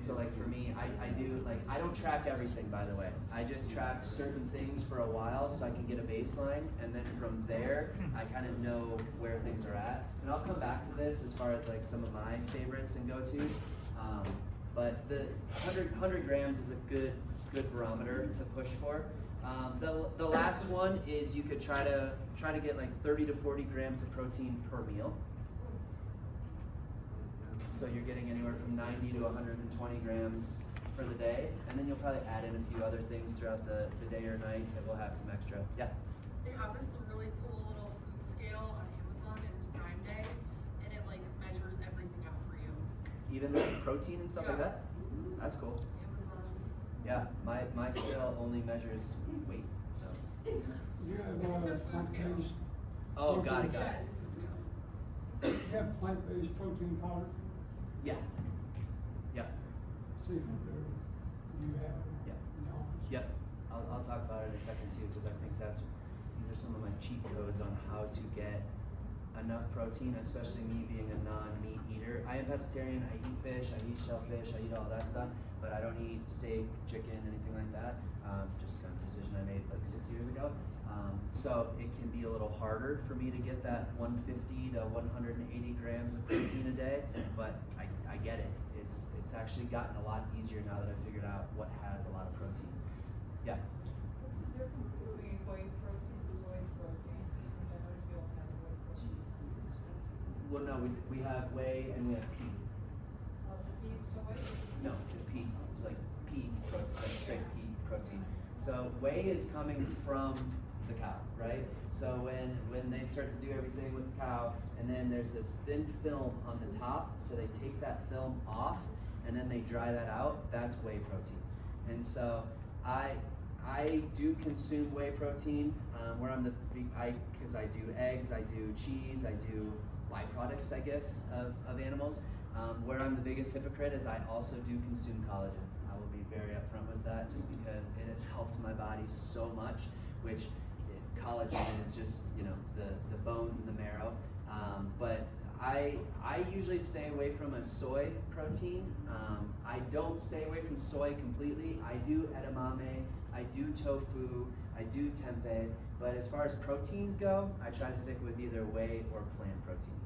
So like for me, I do, like, I don't track everything, by the way. I just track certain things for a while so I can get a baseline, and then from there, I kind of know where things are at. And I'll come back to this as far as like some of my favorites and go-tos. But the 100 grams is a good barometer to push for. The last one is you could try to get like 30 to 40 grams of protein per meal. So you're getting anywhere from 90 to 120 grams for the day, and then you'll probably add in a few other things throughout the day or night that will have some extra. Yeah? They have this really cool little food scale on Amazon, and it's Prime Day, and it like measures everything out for you. Even like protein and stuff like that? That's cool. Amazon. Yeah, my scale only measures weight, so. You have It's a food scale. plant-based, Oh, got it. Yeah, it's a food scale. you have plant-based protein powder, Yeah. Yeah. see if there, you have Yeah. in the office. Yep. I'll talk about it in a second too, because I think these are some of my cheat codes on how to get enough protein, especially me being a non-meat eater. I am pescatarian, I eat fish, I eat shellfish, I eat all that stuff, but I don't eat steak, chicken, anything like that. Just kind of decision I made like 6 years ago. So it can be a little harder for me to get that 150 to 180 grams of protein a day, but I get it. It's actually gotten a lot easier now that I've figured out what has a lot of protein. Yeah. What's the difference between whey protein and whey protein? I know you don't have whey protein. Well, no, we have whey and we have pea. Pea soy? No, it's pea, like pea protein, like straight pea protein. So whey is coming from the cow, right? So when they start to do everything with the cow, and then there's this thin film on the top, so they take that film off, and then they dry that out. That's whey protein. And so I do consume whey protein, where I'm because I do eggs, I do cheese, I do byproducts, I guess, of animals. Where I'm the biggest hypocrite is I also do consume collagen. I will be very upfront with that, just because it has helped my body so much, which collagen is just, the bones and the marrow. But I usually stay away from a soy protein. I don't stay away from soy completely. I do edamame, I do tofu, I do tempeh, but as far as proteins go, I try to stick with either whey or plant protein.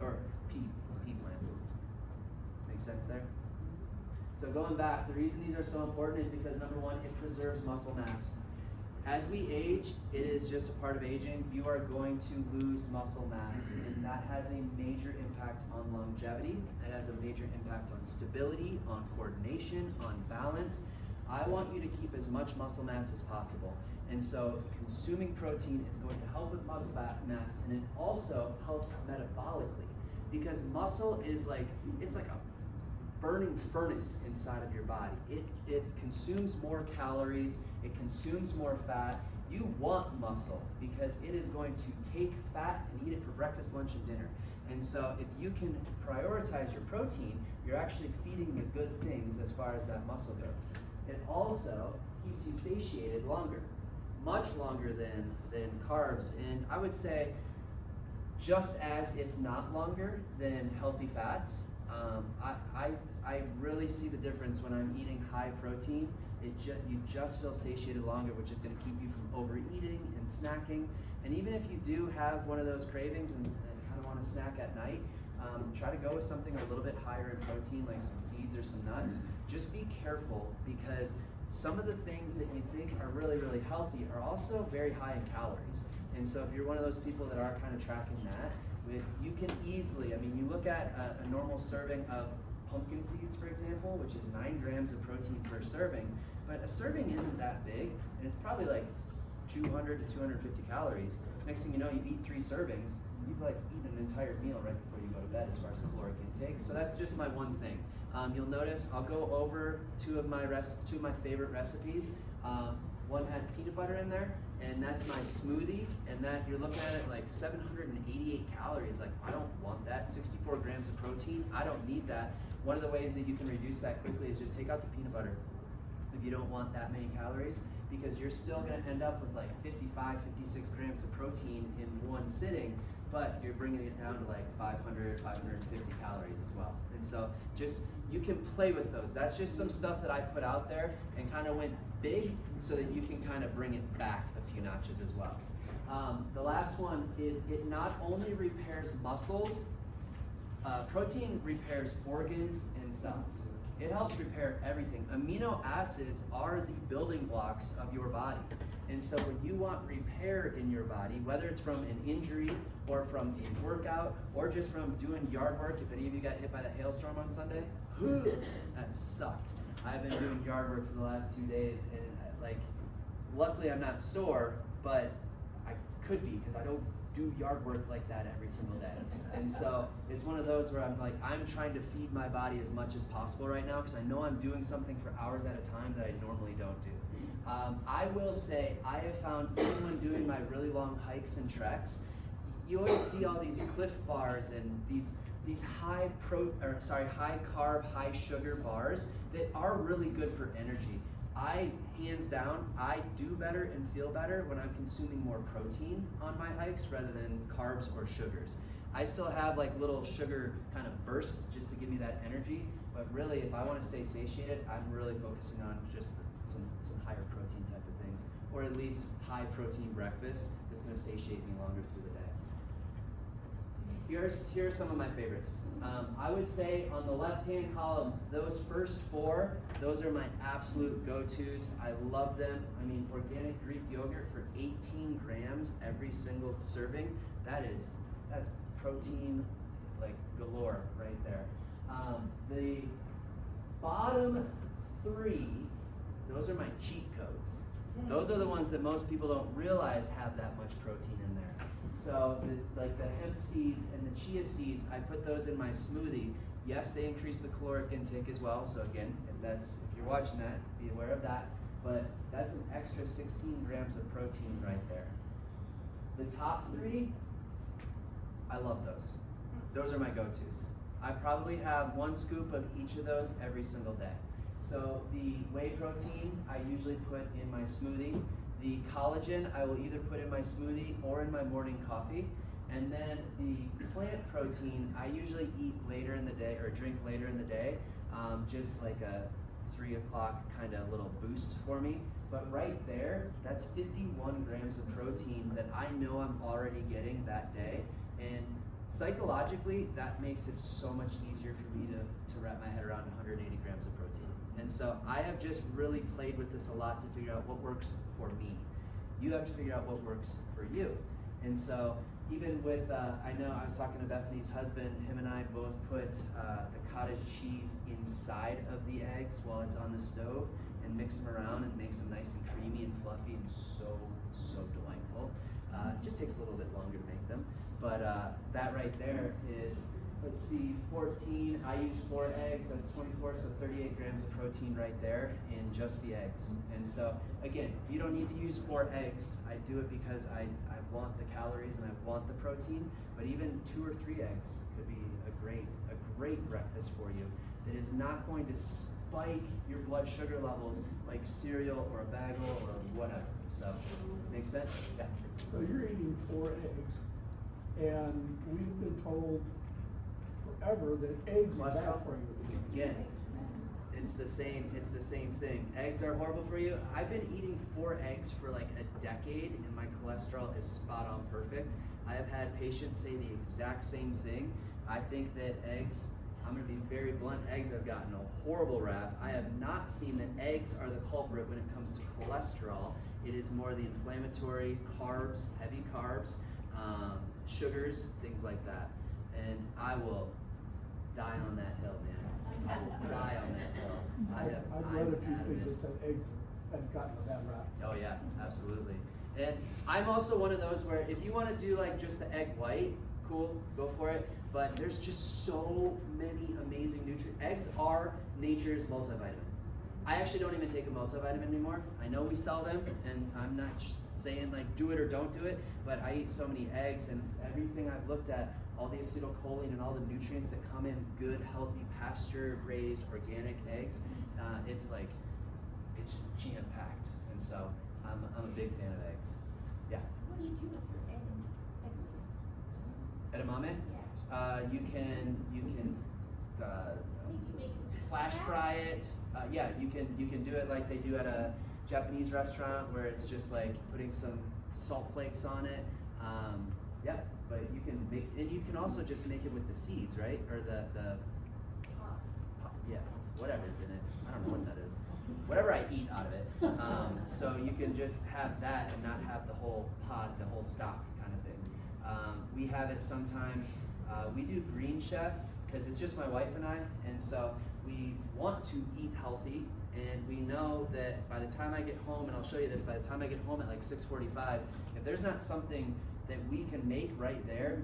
Or pea plant. Make sense there? So going back, the reason these are so important is because number one, it preserves muscle mass. As we age, it is just a part of aging. You are going to lose muscle mass, and that has a major impact on longevity. It has a major impact on stability, on coordination, on balance. I want you to keep as much muscle mass as possible. And so consuming protein is going to help with muscle mass, and it also helps metabolically, because muscle is it's like a burning furnace inside of your body. It consumes more calories, it consumes more fat. You want muscle because it is going to take fat and eat it for breakfast, lunch, and dinner. And so if you can prioritize your protein, you're actually feeding the good things as far as that muscle goes. It also keeps you satiated longer, much longer than carbs, and I would say just as, if not longer, than healthy fats. I really see the difference when I'm eating high protein. You just feel satiated longer, which is going to keep you from overeating and snacking. And even if you do have one of those cravings and kind of want to snack at night, try to go with something a little bit higher in protein, like some seeds or some nuts. Just be careful, because some of the things that you think are really, really healthy are also very high in calories. And so if you're one of those people that are kind of tracking that, you can easily, you look at a normal serving of pumpkin seeds, for example, which is 9 grams of protein per serving, but a serving isn't that big, and it's probably like 200 to 250 calories. Next thing you know, you eat 3 servings, you've eaten an entire meal right before you go to bed as far as caloric intake. So that's just my one thing. You'll notice I'll go over two of my favorite recipes. One has peanut butter in there, and that's my smoothie, and that you're looking at it like 788 calories. I don't want that. 64 grams of protein, I don't need that. One of the ways that you can reduce that quickly is just take out the peanut butter if you don't want that many calories, because you're still going to end up with 55, 56 grams of protein in one sitting, but you're bringing it down to 500, 550 calories as well. And so you can play with those. That's just some stuff that I put out there and kind of went big so that you can kind of bring it back a few notches as well. The last one is it not only repairs muscles, protein repairs organs and cells. It helps repair everything. Amino acids are the building blocks of your body. And so when you want repair in your body, whether it's from an injury or from a workout or just from doing yard work, if any of you got hit by that hailstorm on Sunday, that sucked. I've been doing yard work for the last 2 days, and luckily I'm not sore, but I could be, because I don't do yard work like that every single day. And so it's one of those where I'm trying to feed my body as much as possible right now, because I know I'm doing something for hours at a time that I normally don't do. I will say I have found, even when doing my really long hikes and treks, you always see all these Cliff Bars and these high carb, high sugar bars that are really good for energy. Hands down, I do better and feel better when I'm consuming more protein on my hikes rather than carbs or sugars. I still have little sugar kind of bursts just to give me that energy, but really if I want to stay satiated, I'm really focusing on just some higher protein type of things. or at least high protein breakfast that's going to satiate me longer through the day. Here are some of my favorites. I would say on the left-hand column, those first 4, those are my absolute go-tos. I love them. I mean, organic Greek yogurt for 18 grams every single serving. That's protein like galore right there. The bottom 3, those are my cheat codes. Those are the ones that most people don't realize have that much protein in there. So like the hemp seeds and the chia seeds, I put those in my smoothie. Yes, they increase the caloric intake as well. So again, if you're watching that, be aware of that. But that's an extra 16 grams of protein right there. The top 3, I love those. Those are my go-tos. I probably have 1 scoop of each of those every single day. So the whey protein, I usually put in my smoothie. The collagen, I will either put in my smoothie or in my morning coffee. And then the plant protein, I usually eat later in the day or drink later in the day, just like a 3 o'clock kind of little boost for me. But right there, that's 51 grams of protein that I know I'm already getting that day. And psychologically, that makes it so much easier for me to wrap my head around 180 grams of protein. And so I have just really played with this a lot to figure out what works for me. You have to figure out what works for you. And so even with, I know I was talking to Bethany's husband, him and I both put the cottage cheese inside of the eggs while it's on the stove and mix them around and makes them nice and creamy and fluffy and so delightful. It just takes a little bit longer to make them. But that right there is, let's see, 14, I use 4 eggs, that's 24, so 38 grams of protein right there in just the eggs. And so, again, you don't need to use 4 eggs. I do it because I want the calories and I want the protein, but even 2 or 3 eggs could be a great breakfast for you that is not going to spike your blood sugar levels like cereal or a bagel or whatever. So, make sense? Yeah. So you're eating 4 eggs, and we've been told forever that eggs are bad for you. Again, it's the same thing. Eggs are horrible for you. I've been eating 4 eggs for like a decade, and my cholesterol is spot on perfect. I have had patients say the exact same thing. I think that eggs, I'm gonna be very blunt, eggs have gotten a horrible rap. I have not seen that eggs are the culprit when it comes to cholesterol. It is more the inflammatory carbs, heavy carbs, sugars, things like that. And I will die on that hill, man. I will die on that hill. I've read a few things that said eggs have gotten a bad rap. Oh yeah, absolutely. And I'm also one of those where if you want to do like just the egg white, cool, go for it. But there's just so many amazing nutrients. Eggs are nature's multivitamin. I actually don't even take a multivitamin anymore. I know we sell them, and I'm not just saying like do it or don't do it, but I eat so many eggs, and everything I've looked at, all the acetylcholine and all the nutrients that come in good, healthy, pasture-raised, organic eggs, it's just jam-packed. And so I'm a big fan of eggs. Yeah. What do you do with your egg? Edamame? Yeah. You can You make it flash snack? fry it. Yeah, you can do it like they do at a Japanese restaurant where it's just like putting some salt flakes on it. Yeah, but you can make, and you can also just make it with the seeds, right? Or the yeah, whatever's in it. I don't know what that is. Whatever I eat out of it. So you can just have that and not have the whole pod, the whole stock kind of thing. We have it sometimes. We do Green Chef because it's just my wife and I, and so we want to eat healthy, and we know that by the time I get home, and I'll show you this, by the time I get home at like 6:45, if there's not something that we can make right there,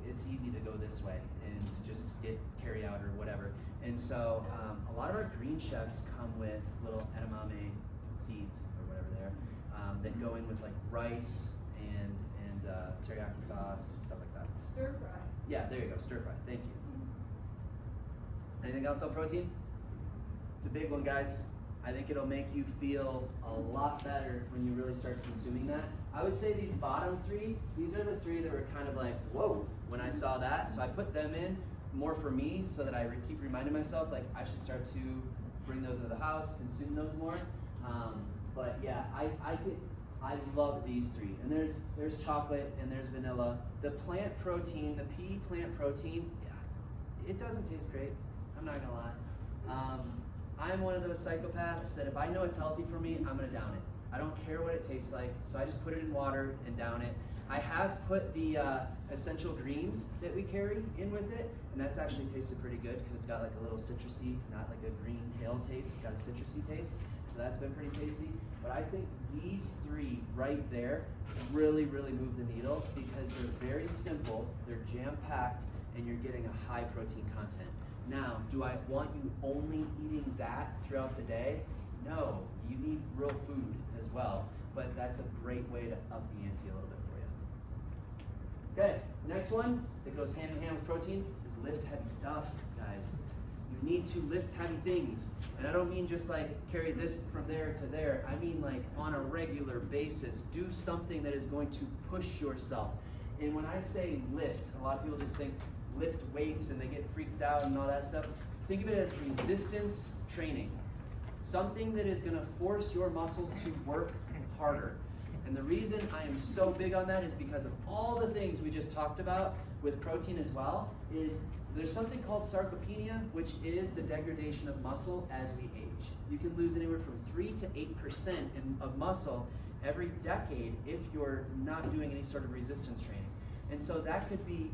it's easy to go this way and just get carry out or whatever. And so a lot of our Green Chefs come with little edamame seeds or whatever they're that go in with like rice and teriyaki sauce and stuff like that. Stir fry. Yeah, there you go, stir fry. Thank you. Anything else on protein? It's a big one, guys. I think it'll make you feel a lot better when you really start consuming that. I would say these bottom 3, these are the 3 that were kind of like, whoa, when I saw that. So I put them in more for me so that I keep reminding myself, like, I should start to bring those into the house, consume those more. But yeah, I love these three. And there's chocolate and there's vanilla. The plant protein, the pea plant protein, yeah, it doesn't taste great. I'm not gonna lie. I'm one of those psychopaths that if I know it's healthy for me, I'm gonna down it. I don't care what it tastes like, so I just put it in water and down it. I have put the essential greens that we carry in with it, and that's actually tasted pretty good because it's got like a little citrusy, not like a green kale taste, it's got a citrusy taste, so that's been pretty tasty. But I think these three right there really, really move the needle because they're very simple, they're jam-packed, and you're getting a high protein content. Now, do I want you only eating that throughout the day? No, you need real food as well, but that's a great way to up the ante a little bit for you. Okay, next one that goes hand in hand with protein is lift heavy stuff, guys. You need to lift heavy things. And I don't mean just like carry this from there to there. I mean like on a regular basis. Do something that is going to push yourself. And when I say lift, a lot of people just think lift weights and they get freaked out and all that stuff. Think of it as resistance training. Something that is going to force your muscles to work harder. And the reason I am so big on that is because of all the things we just talked about with protein as well, is there's something called sarcopenia, which is the degradation of muscle as we age. You can lose anywhere from 3 to 8% of muscle every decade if you're not doing any sort of resistance training. And so that could be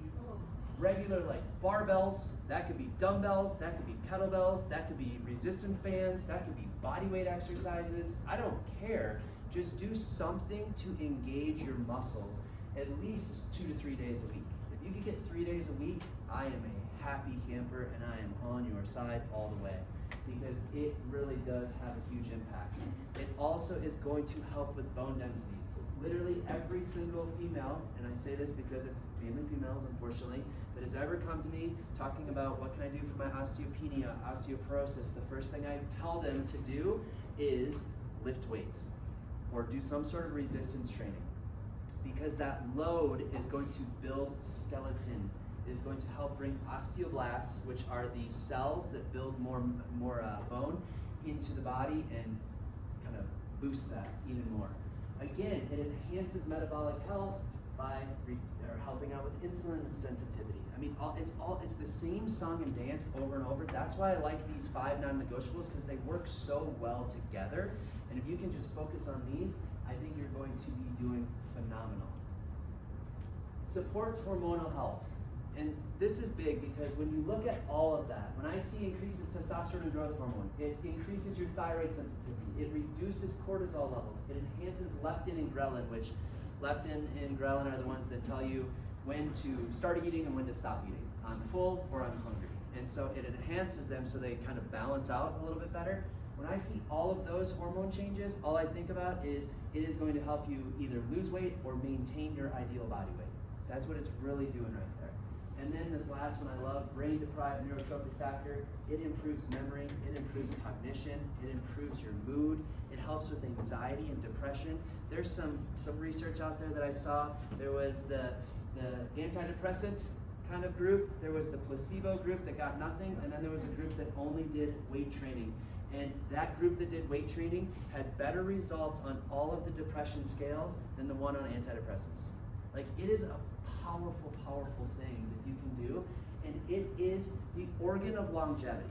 regular like barbells, that could be dumbbells, that could be kettlebells, that could be resistance bands, that could be body weight exercises. I don't care. Just do something to engage your muscles at least 2 to 3 days a week. If you can get 3 days a week, I am a happy camper and I am on your side all the way because it really does have a huge impact. It also is going to help with bone density. Literally every single female, and I say this because it's mainly females unfortunately, that has ever come to me talking about what can I do for my osteopenia, osteoporosis, the first thing I tell them to do is lift weights or do some sort of resistance training because that load is going to build skeleton. It is going to help bring osteoblasts, which are the cells that build more bone into the body and kind of boost that even more. Again, it enhances metabolic health by helping out with insulin sensitivity. I mean, it's the same song and dance over and over. That's why I like these 5 non-negotiables because they work so well together. And if you can just focus on these, I think you're going to be doing phenomenal. Supports hormonal health. And this is big because when you look at all of that, when I see increases testosterone and growth hormone, it increases your thyroid sensitivity, it reduces cortisol levels, it enhances leptin and ghrelin, which leptin and ghrelin are the ones that tell you when to start eating and when to stop eating. I'm full or I'm hungry. And so it enhances them so they kind of balance out a little bit better. When I see all of those hormone changes, all I think about is it is going to help you either lose weight or maintain your ideal body weight. That's what it's really doing right there. And then this last one I love, brain-deprived neurotrophic factor. It improves memory, it improves cognition, it improves your mood, it helps with anxiety and depression. There's some research out there that I saw. There was the antidepressant kind of group, there was the placebo group that got nothing, and then there was a group that only did weight training. And that group that did weight training had better results on all of the depression scales than the one on antidepressants. Like, it is a powerful, powerful thing that you can do, and it is the organ of longevity.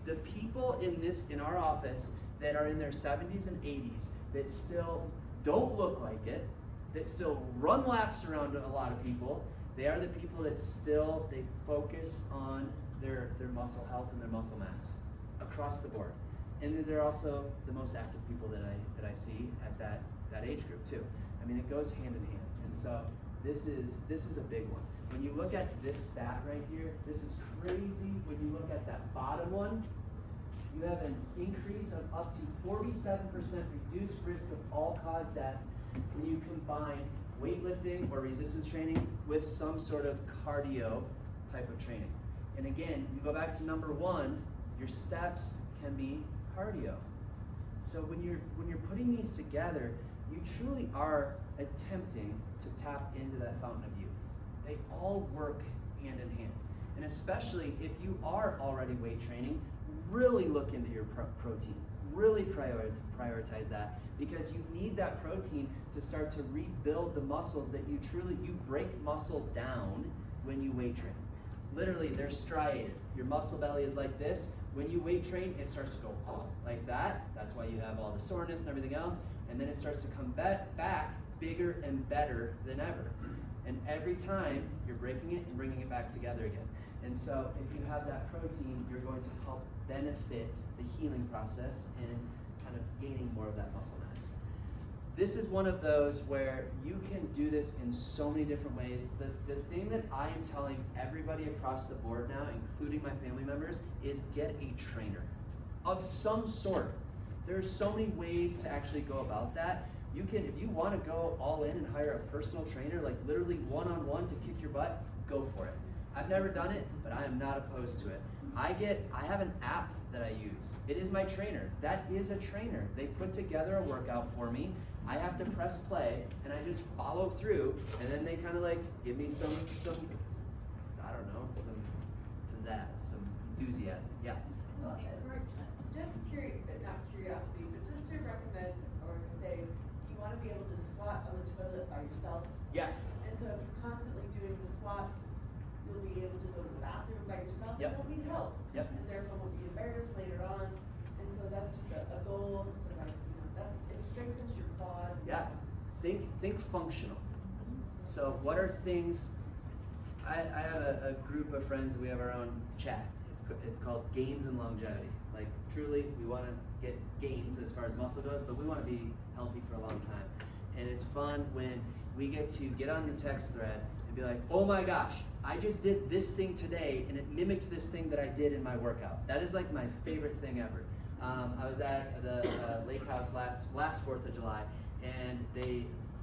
The people in our office that are in their 70s and 80s that still don't look like it, that still run laps around a lot of people, they are the people that still, they focus on their muscle health and their muscle mass across the board. And then they're also the most active people that I see at that age group too. I mean, it goes hand in hand. And so this is a big one. When you look at this stat right here, this is crazy. When you look at that bottom one, you have an increase of up to 47% reduced risk of all-cause death when you combine weightlifting or resistance training with some sort of cardio type of training. And again, you go back to number 1, your steps can be cardio. So when you're putting these together, you truly are attempting to tap into that fountain of youth. They all work hand in hand. And especially if you are already weight training, really look into your protein. really prioritize that, because you need that protein to start to rebuild the muscles that you break muscle down when you weight train. Literally, they're striated. Your muscle belly is like this. When you weight train, it starts to go like that. That's why you have all the soreness and everything else. And then it starts to come back bigger and better than ever. And every time you're breaking it and bringing it back together again. And so if you have that protein, you're going to help benefit the healing process and kind of gaining more of that muscle mass. This is one of those where you can do this in so many different ways. The thing that I am telling everybody across the board now, including my family members, is get a trainer of some sort. There's so many ways to actually go about that. You can, if you want to go all in and hire a personal trainer, like literally one-on-one to kick your butt, go for it. I've never done it, but I am not opposed to it. I have an app that I use. It is my trainer. That is a trainer. They put together a workout for me. I have to press play, and I just follow through, and then they kind of like give me some, I don't know, some pizzazz, some enthusiasm. Yeah. Well, just not curiosity, but just to recommend or to say, you want to be able to squat on the toilet by yourself. Yes. And so if you're constantly doing the squats, you'll be able to go to the bathroom by yourself. Yep. You won't need help. Yep. And therefore won't be embarrassed later on. And so that's just a goal, because it strengthens your quads. Yeah. Think functional. So what are things? I have a group of friends that we have our own chat. It's called Gains and Longevity. Like truly, we want to get gains as far as muscle goes, but we want to be healthy for a long time. And it's fun when we get to get on the text thread and be like, oh my gosh, I just did this thing today and it mimicked this thing that I did in my workout. That is like my favorite thing ever. I was at the lake house last 4th of July, and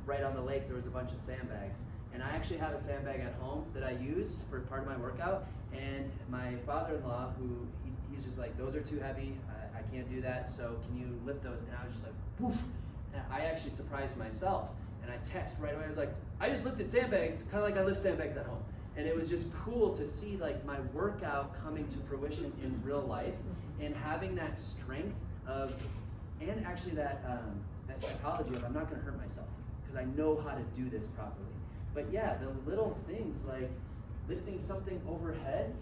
right on the lake there was a bunch of sandbags. And I actually have a sandbag at home that I use for part of my workout. And my father-in-law, he's just like, those are too heavy. I can't do that. So can you lift those? And I was just like, woof. And I actually surprised myself. And I text right away. I was like, I just lifted sandbags, kind of like I lift sandbags at home. And it was just cool to see like my workout coming to fruition in real life, and having that strength of, and actually that psychology of I'm not going to hurt myself because I know how to do this properly. But yeah, the little things like lifting something overhead,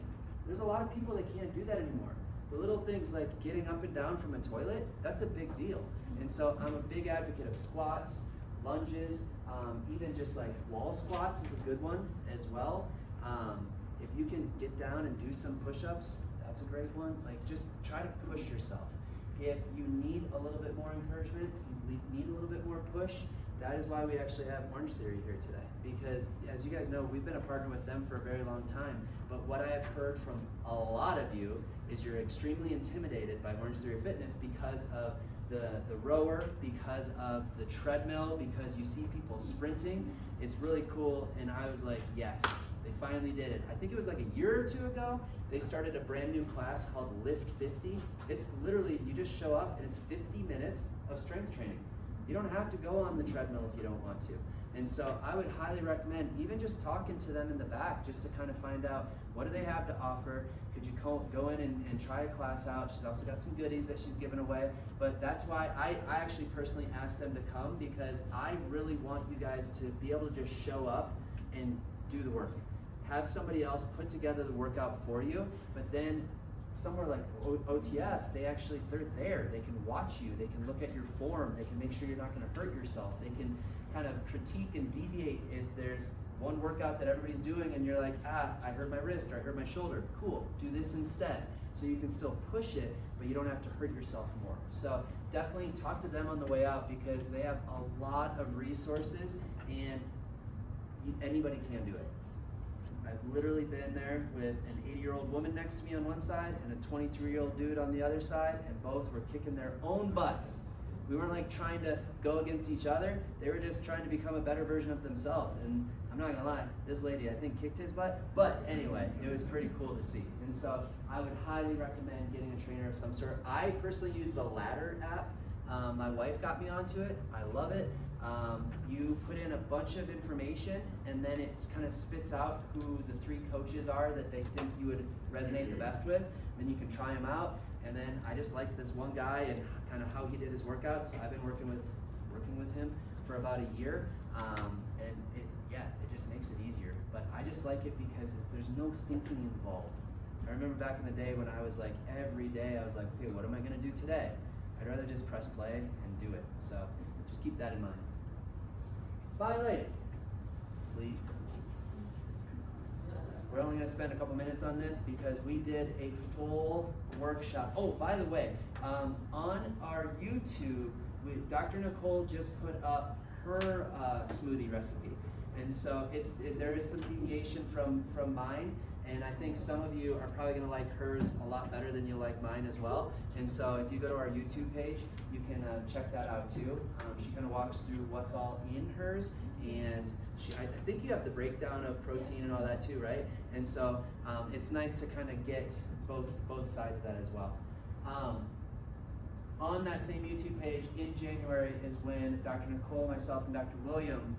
there's a lot of people that can't do that anymore. The little things like getting up and down from a toilet, that's a big deal. And so I'm a big advocate of squats, lunges, even just like wall squats is a good one as well. If you can get down and do some push-ups, that's a great one. Like just try to push yourself. If you need a little bit more encouragement, you need a little bit more push, that is why we actually have Orange Theory here today. Because as you guys know, we've been a partner with them for a very long time. But what I have heard from a lot of you is you're extremely intimidated by Orange Theory Fitness because of the rower, because of the treadmill, because you see people sprinting. It's really cool, and I was like, yes, they finally did it. I think it was like a year or two ago, they started a brand new class called Lift 50. It's literally, you just show up and it's 50 minutes of strength training. You don't have to go on the treadmill if you don't want to. And so I would highly recommend even just talking to them in the back just to kind of find out what do they have to offer. Could you go in and try a class out? She's also got some goodies that she's giving away. But that's why I actually personally asked them to come, because I really want you guys to be able to just show up and do the work. Have somebody else put together the workout for you, but then somewhere like OTF, they're there. They can watch you. They can look at your form. They can make sure you're not going to hurt yourself. They can kind of critique and deviate if there's one workout that everybody's doing and you're like, I hurt my wrist or I hurt my shoulder. Cool, do this instead. So you can still push it, but you don't have to hurt yourself more. So definitely talk to them on the way out, because they have a lot of resources and anybody can do it. I've literally been there with an 80-year-old woman next to me on one side and a 23-year-old dude on the other side, and both were kicking their own butts. We weren't like trying to go against each other. They were just trying to become a better version of themselves. And I'm not gonna lie, this lady I think kicked his butt. But anyway, it was pretty cool to see. And so I would highly recommend getting a trainer of some sort. I personally use the Ladder app. My wife got me onto it. I love it. You put in a bunch of information and then it kind of spits out who the 3 coaches are that they think you would resonate the best with. Then you can try them out. And then I just liked this one guy and kind of how he did his workouts. So I've been working with him for about a year, and it just makes it easier. But I just like it because there's no thinking involved. I remember back in the day when I was like, every day I was like, okay, what am I gonna do today? I'd rather just press play and do it. So just keep that in mind. Finally, sleep. We're only gonna spend a couple minutes on this because we did a full workshop. Oh, by the way, on our YouTube, Dr. Nicole just put up her smoothie recipe. And so there is some deviation from mine, and I think some of you are probably gonna like hers a lot better than you'll like mine as well. And so if you go to our YouTube page, you can check that out too. She kind of walks through what's all in hers, and I think you have the breakdown of protein and all that too, right? And so it's nice to kind of get both sides of that as well. On that same YouTube page in January is when Dr. Nicole, myself, and Dr. William,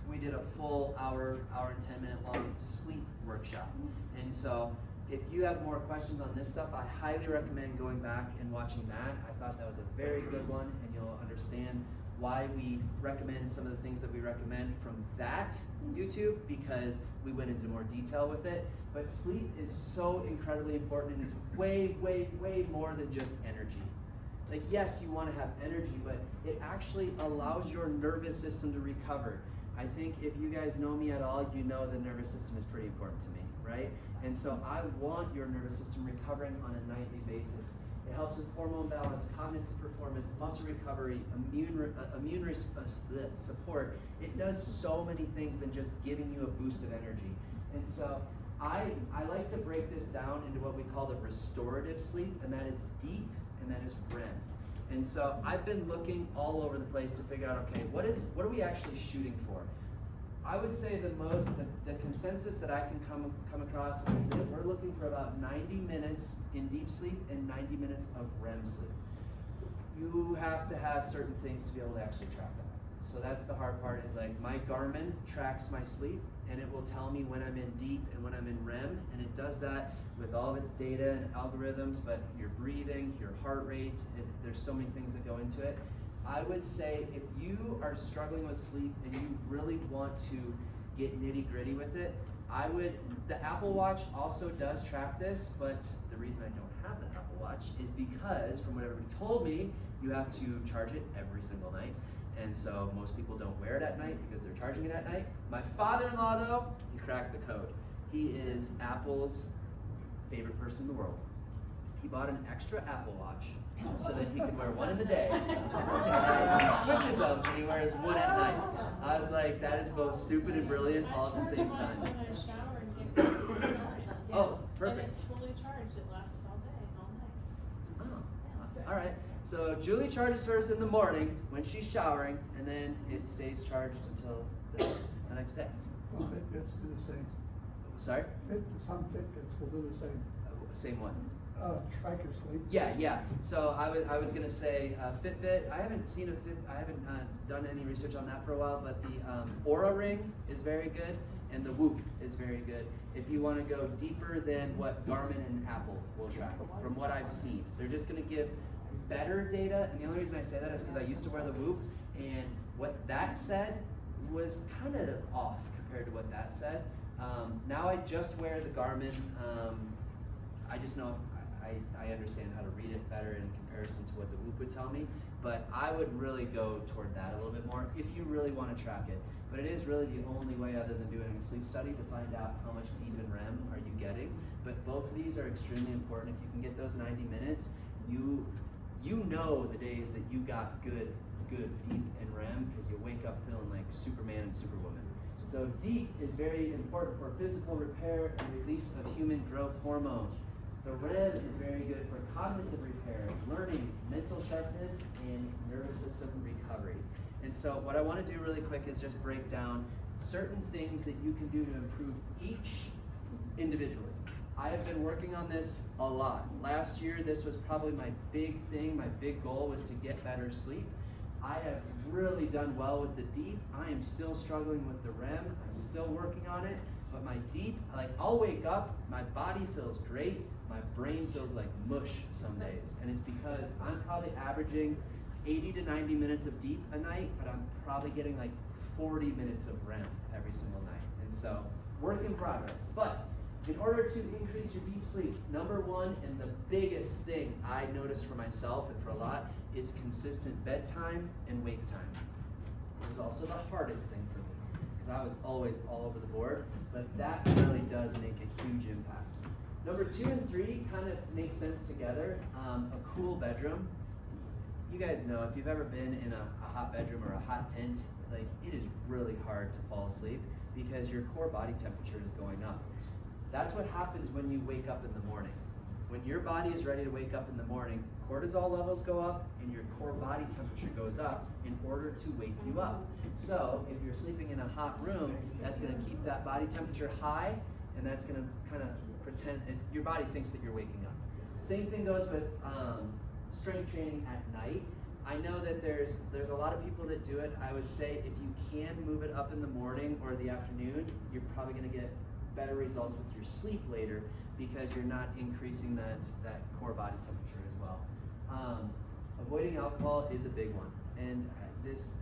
we did a full hour and 10-minute long sleep workshop. And so if you have more questions on this stuff, I highly recommend going back and watching that. I thought that was a very good one, and you'll understand why we recommend some of the things that we recommend from that YouTube, because we went into more detail with it. But sleep is so incredibly important, and it's way, way, way more than just energy. Like, yes, you want to have energy, but it actually allows your nervous system to recover. I think if you guys know me at all, you know the nervous system is pretty important to me, right? And so I want your nervous system recovering on a nightly basis. It helps with hormone balance, cognitive performance, muscle recovery, immune support. It does so many things than just giving you a boost of energy. And so I like to break this down into what we call the restorative sleep, and that is deep and that is REM. And so I've been looking all over the place to figure out, okay, what are we actually shooting for? I would say the consensus that I can come across is that we're looking for about 90 minutes in deep sleep and 90 minutes of REM sleep. You have to have certain things to be able to actually track that. So that's the hard part, is like my Garmin tracks my sleep, and it will tell me when I'm in deep and when I'm in REM, and it does that with all of its data and algorithms, but your breathing, your heart rate, there's so many things that go into it. I would say if you are struggling with sleep and you really want to get nitty gritty with it, the Apple Watch also does track this, but the reason I don't have the Apple Watch is because, from what everybody told me, you have to charge it every single night. And so most people don't wear it at night because they're charging it at night. My father-in-law, though, he cracked the code. He is Apple's favorite person in the world. He bought an extra Apple Watch so that he could wear one in the day. And he switches them and he wears one at night. I was like, that is both stupid and brilliant all at the same time. Oh, perfect. And it's fully charged. It lasts all day, all night. Oh, all right. So Julie charges hers in the morning when she's showering, and then it stays charged until the next day. Some Fitbits do the same. Sorry? Some Fitbits will do the same. Same one. Track your sleep. Yeah. So I was gonna say Fitbit. I haven't seen I haven't done any research on that for a while, but the Aura Ring is very good, and the Whoop is very good. If you want to go deeper than what Garmin and Apple will track, from what I've seen, they're just gonna give better data. And the only reason I say that is because I used to wear the Whoop, and what that said was kind of off compared to what that said. Now I just wear the Garmin. I just know I understand how to read it better in comparison to what the Whoop would tell me, but I would really go toward that a little bit more if you really want to track it. But it is really the only way, other than doing a sleep study, to find out how much deep in REM are you getting. But both of these are extremely important. If you can get those 90 minutes, you know the days that you got good deep in REM, because you wake up feeling like Superman and Superwoman. So deep is very important for physical repair and release of human growth hormones. The REM is very good for cognitive repair, learning, mental sharpness, and nervous system recovery. And so what I want to do really quick is just break down certain things that you can do to improve each individually. I have been working on this a lot. Last year, this was probably my big thing. My big goal was to get better sleep. I have really done well with the deep. I am still struggling with the REM. I'm still working on it. But my deep, like I'll wake up, my body feels great, my brain feels like mush some days. And it's because I'm probably averaging 80 to 90 minutes of deep a night, but I'm probably getting like 40 minutes of REM every single night. And so, work in progress. But in order to increase your deep sleep, number one and the biggest thing I noticed for myself and for a lot is consistent bedtime and wake time. It was also the hardest thing for me because I was always all over the board, but that really does make a huge impact. Number 2 and 3 kind of make sense together. A cool bedroom. You guys know if you've ever been in a hot bedroom or a hot tent, like it is really hard to fall asleep because your core body temperature is going up. That's what happens when you wake up in the morning. When your body is ready to wake up in the morning, cortisol levels go up and your core body temperature goes up in order to wake you up. So if you're sleeping in a hot room, that's going to keep that body temperature high, and that's going to kind of pretend, and your body thinks that you're waking up. Same thing goes with strength training at night. I know that there's a lot of people that do it. I would say if you can move it up in the morning or the afternoon, you're probably going to get better results with your sleep later because you're not increasing that core body temperature as well. Avoiding alcohol is a big one, and it's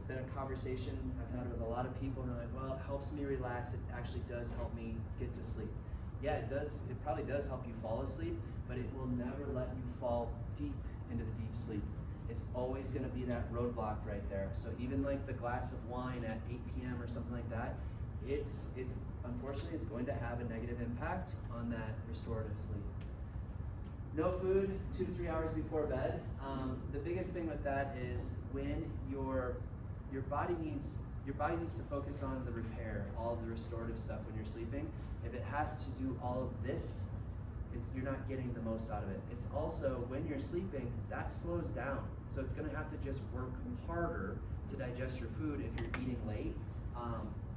been a conversation I've had with a lot of people, and they're like, well, it helps me relax. It actually does help me get to sleep. Yeah, it does. It probably does help you fall asleep, but it will never let you fall deep into the deep sleep. It's always going to be that roadblock right there. So even like the glass of wine at 8 p.m. or something like that, it's unfortunately it's going to have a negative impact on that restorative sleep. No food 2 to 3 hours before bed. The biggest thing with that is when your body needs to focus on the repair, all of the restorative stuff when you're sleeping. If it has to do all of this, you're not getting the most out of it. It's also when you're sleeping, that slows down. So it's going to have to just work harder to digest your food if you're eating late.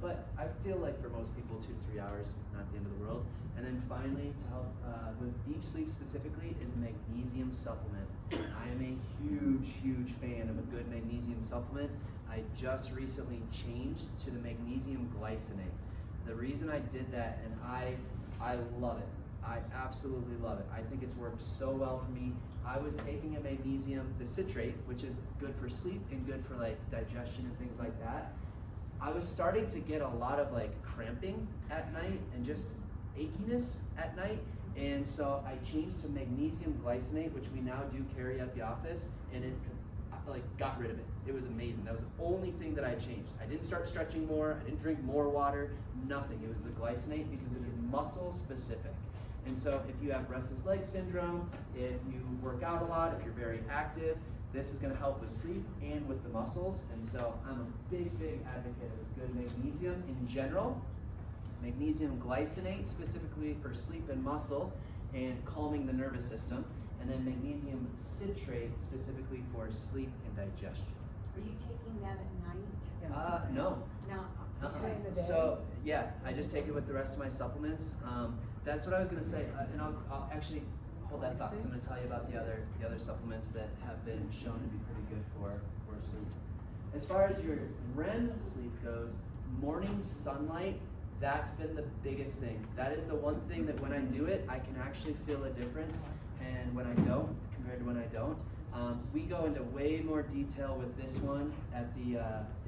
But I feel like for most people, 2 to 3 hours, not the end of the world. And then finally, to help with deep sleep specifically, is magnesium supplement. I am a huge fan of a good magnesium supplement. I just recently changed to the magnesium glycinate. The reason I did that, and I love it. I absolutely love it. I think it's worked so well for me. I was taking a magnesium, the citrate, which is good for sleep and good for like digestion and things like that. I was starting to get a lot of like cramping at night and just achiness at night. And so I changed to magnesium glycinate, which we now do carry at the office, and it like got rid of it. It was amazing. That was the only thing that I changed. I didn't start stretching more, I didn't drink more water, nothing. It was the glycinate because it is muscle specific. And so if you have restless leg syndrome, if you work out a lot, if you're very active, this is going to help with sleep and with the muscles. And so I'm a big advocate of good magnesium in general. Magnesium glycinate specifically for sleep and muscle and calming the nervous system. And then magnesium citrate specifically for sleep and digestion. Are you taking that at night? No. No. During the day? So yeah, I just take it with the rest of my supplements. That's what I was going to say, and I'll actually hold that thought because I'm going to tell you about the other supplements that have been shown to be pretty good for sleep. As far as your REM sleep goes, morning sunlight, that's been the biggest thing. That is the one thing that when I do it, I can actually feel a difference, and when I don't, compared to when I don't. We go into way more detail with this one at the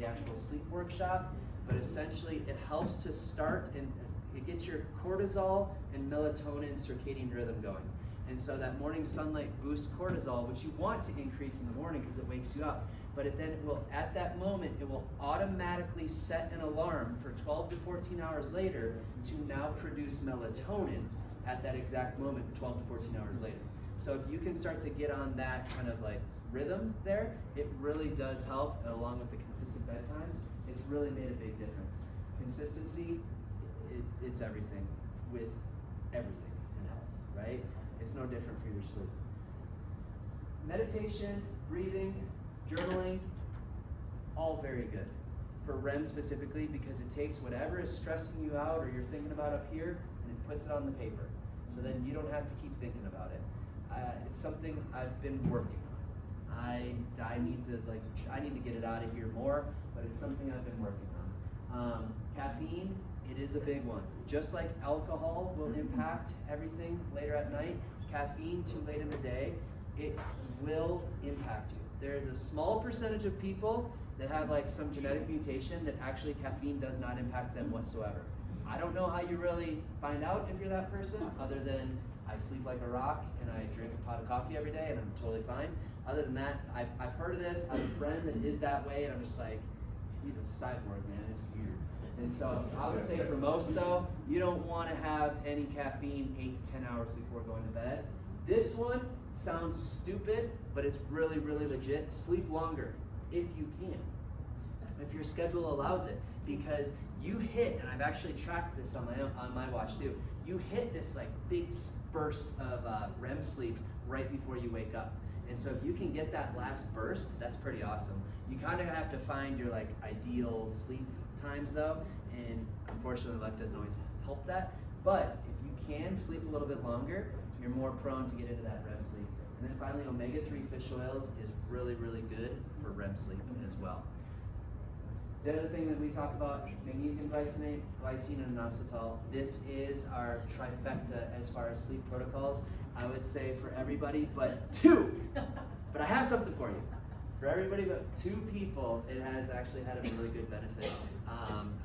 actual sleep workshop, but essentially it helps to start and it gets your cortisol and melatonin circadian rhythm going. And so that morning sunlight boosts cortisol, which you want to increase in the morning because it wakes you up. But it will, at that moment, it will automatically set an alarm for 12 to 14 hours later to now produce melatonin at that exact moment, 12 to 14 hours later. So if you can start to get on that kind of like rhythm there, it really does help, along with the consistent bedtimes. It's really made a big difference. Consistency, it's everything with everything in health, right? It's no different for your sleep. Meditation, breathing, journaling, all very good. For REM specifically, because it takes whatever is stressing you out or you're thinking about up here and it puts it on the paper. So then you don't have to keep thinking about it. It's something I've been working on. I need to get it out of here more, but it's something I've been working on. Caffeine It is a big one. Just like alcohol will impact everything later at night, caffeine too late in the day, it will impact you. There is a small percentage of people that have like some genetic mutation that actually caffeine does not impact them whatsoever. I don't know how you really find out if you're that person, other than I sleep like a rock and I drink a pot of coffee every day and I'm totally fine. Other than that, I've heard of this. I have a friend that is that way and I'm just like, he's a cyborg, man, it's weird. And so I would say for most though, you don't want to have any caffeine 8 to 10 hours before going to bed. This one sounds stupid, but it's really, really legit. Sleep longer if you can, if your schedule allows it, because you hit, and I've actually tracked this on my watch too, you hit this like big burst of REM sleep right before you wake up. And so if you can get that last burst, that's pretty awesome. You kind of have to find your like ideal sleep times though, and unfortunately life doesn't always help that. But if you can sleep a little bit longer, you're more prone to get into that REM sleep. And then finally, omega-3 fish oils is really, really good for REM sleep as well. The other thing that we talk about, magnesium glycinate, glycine, and inositol. This is our trifecta as far as sleep protocols. I would say for everybody but 2. But I have something for you. For everybody but 2 people, it has actually had a really good benefit.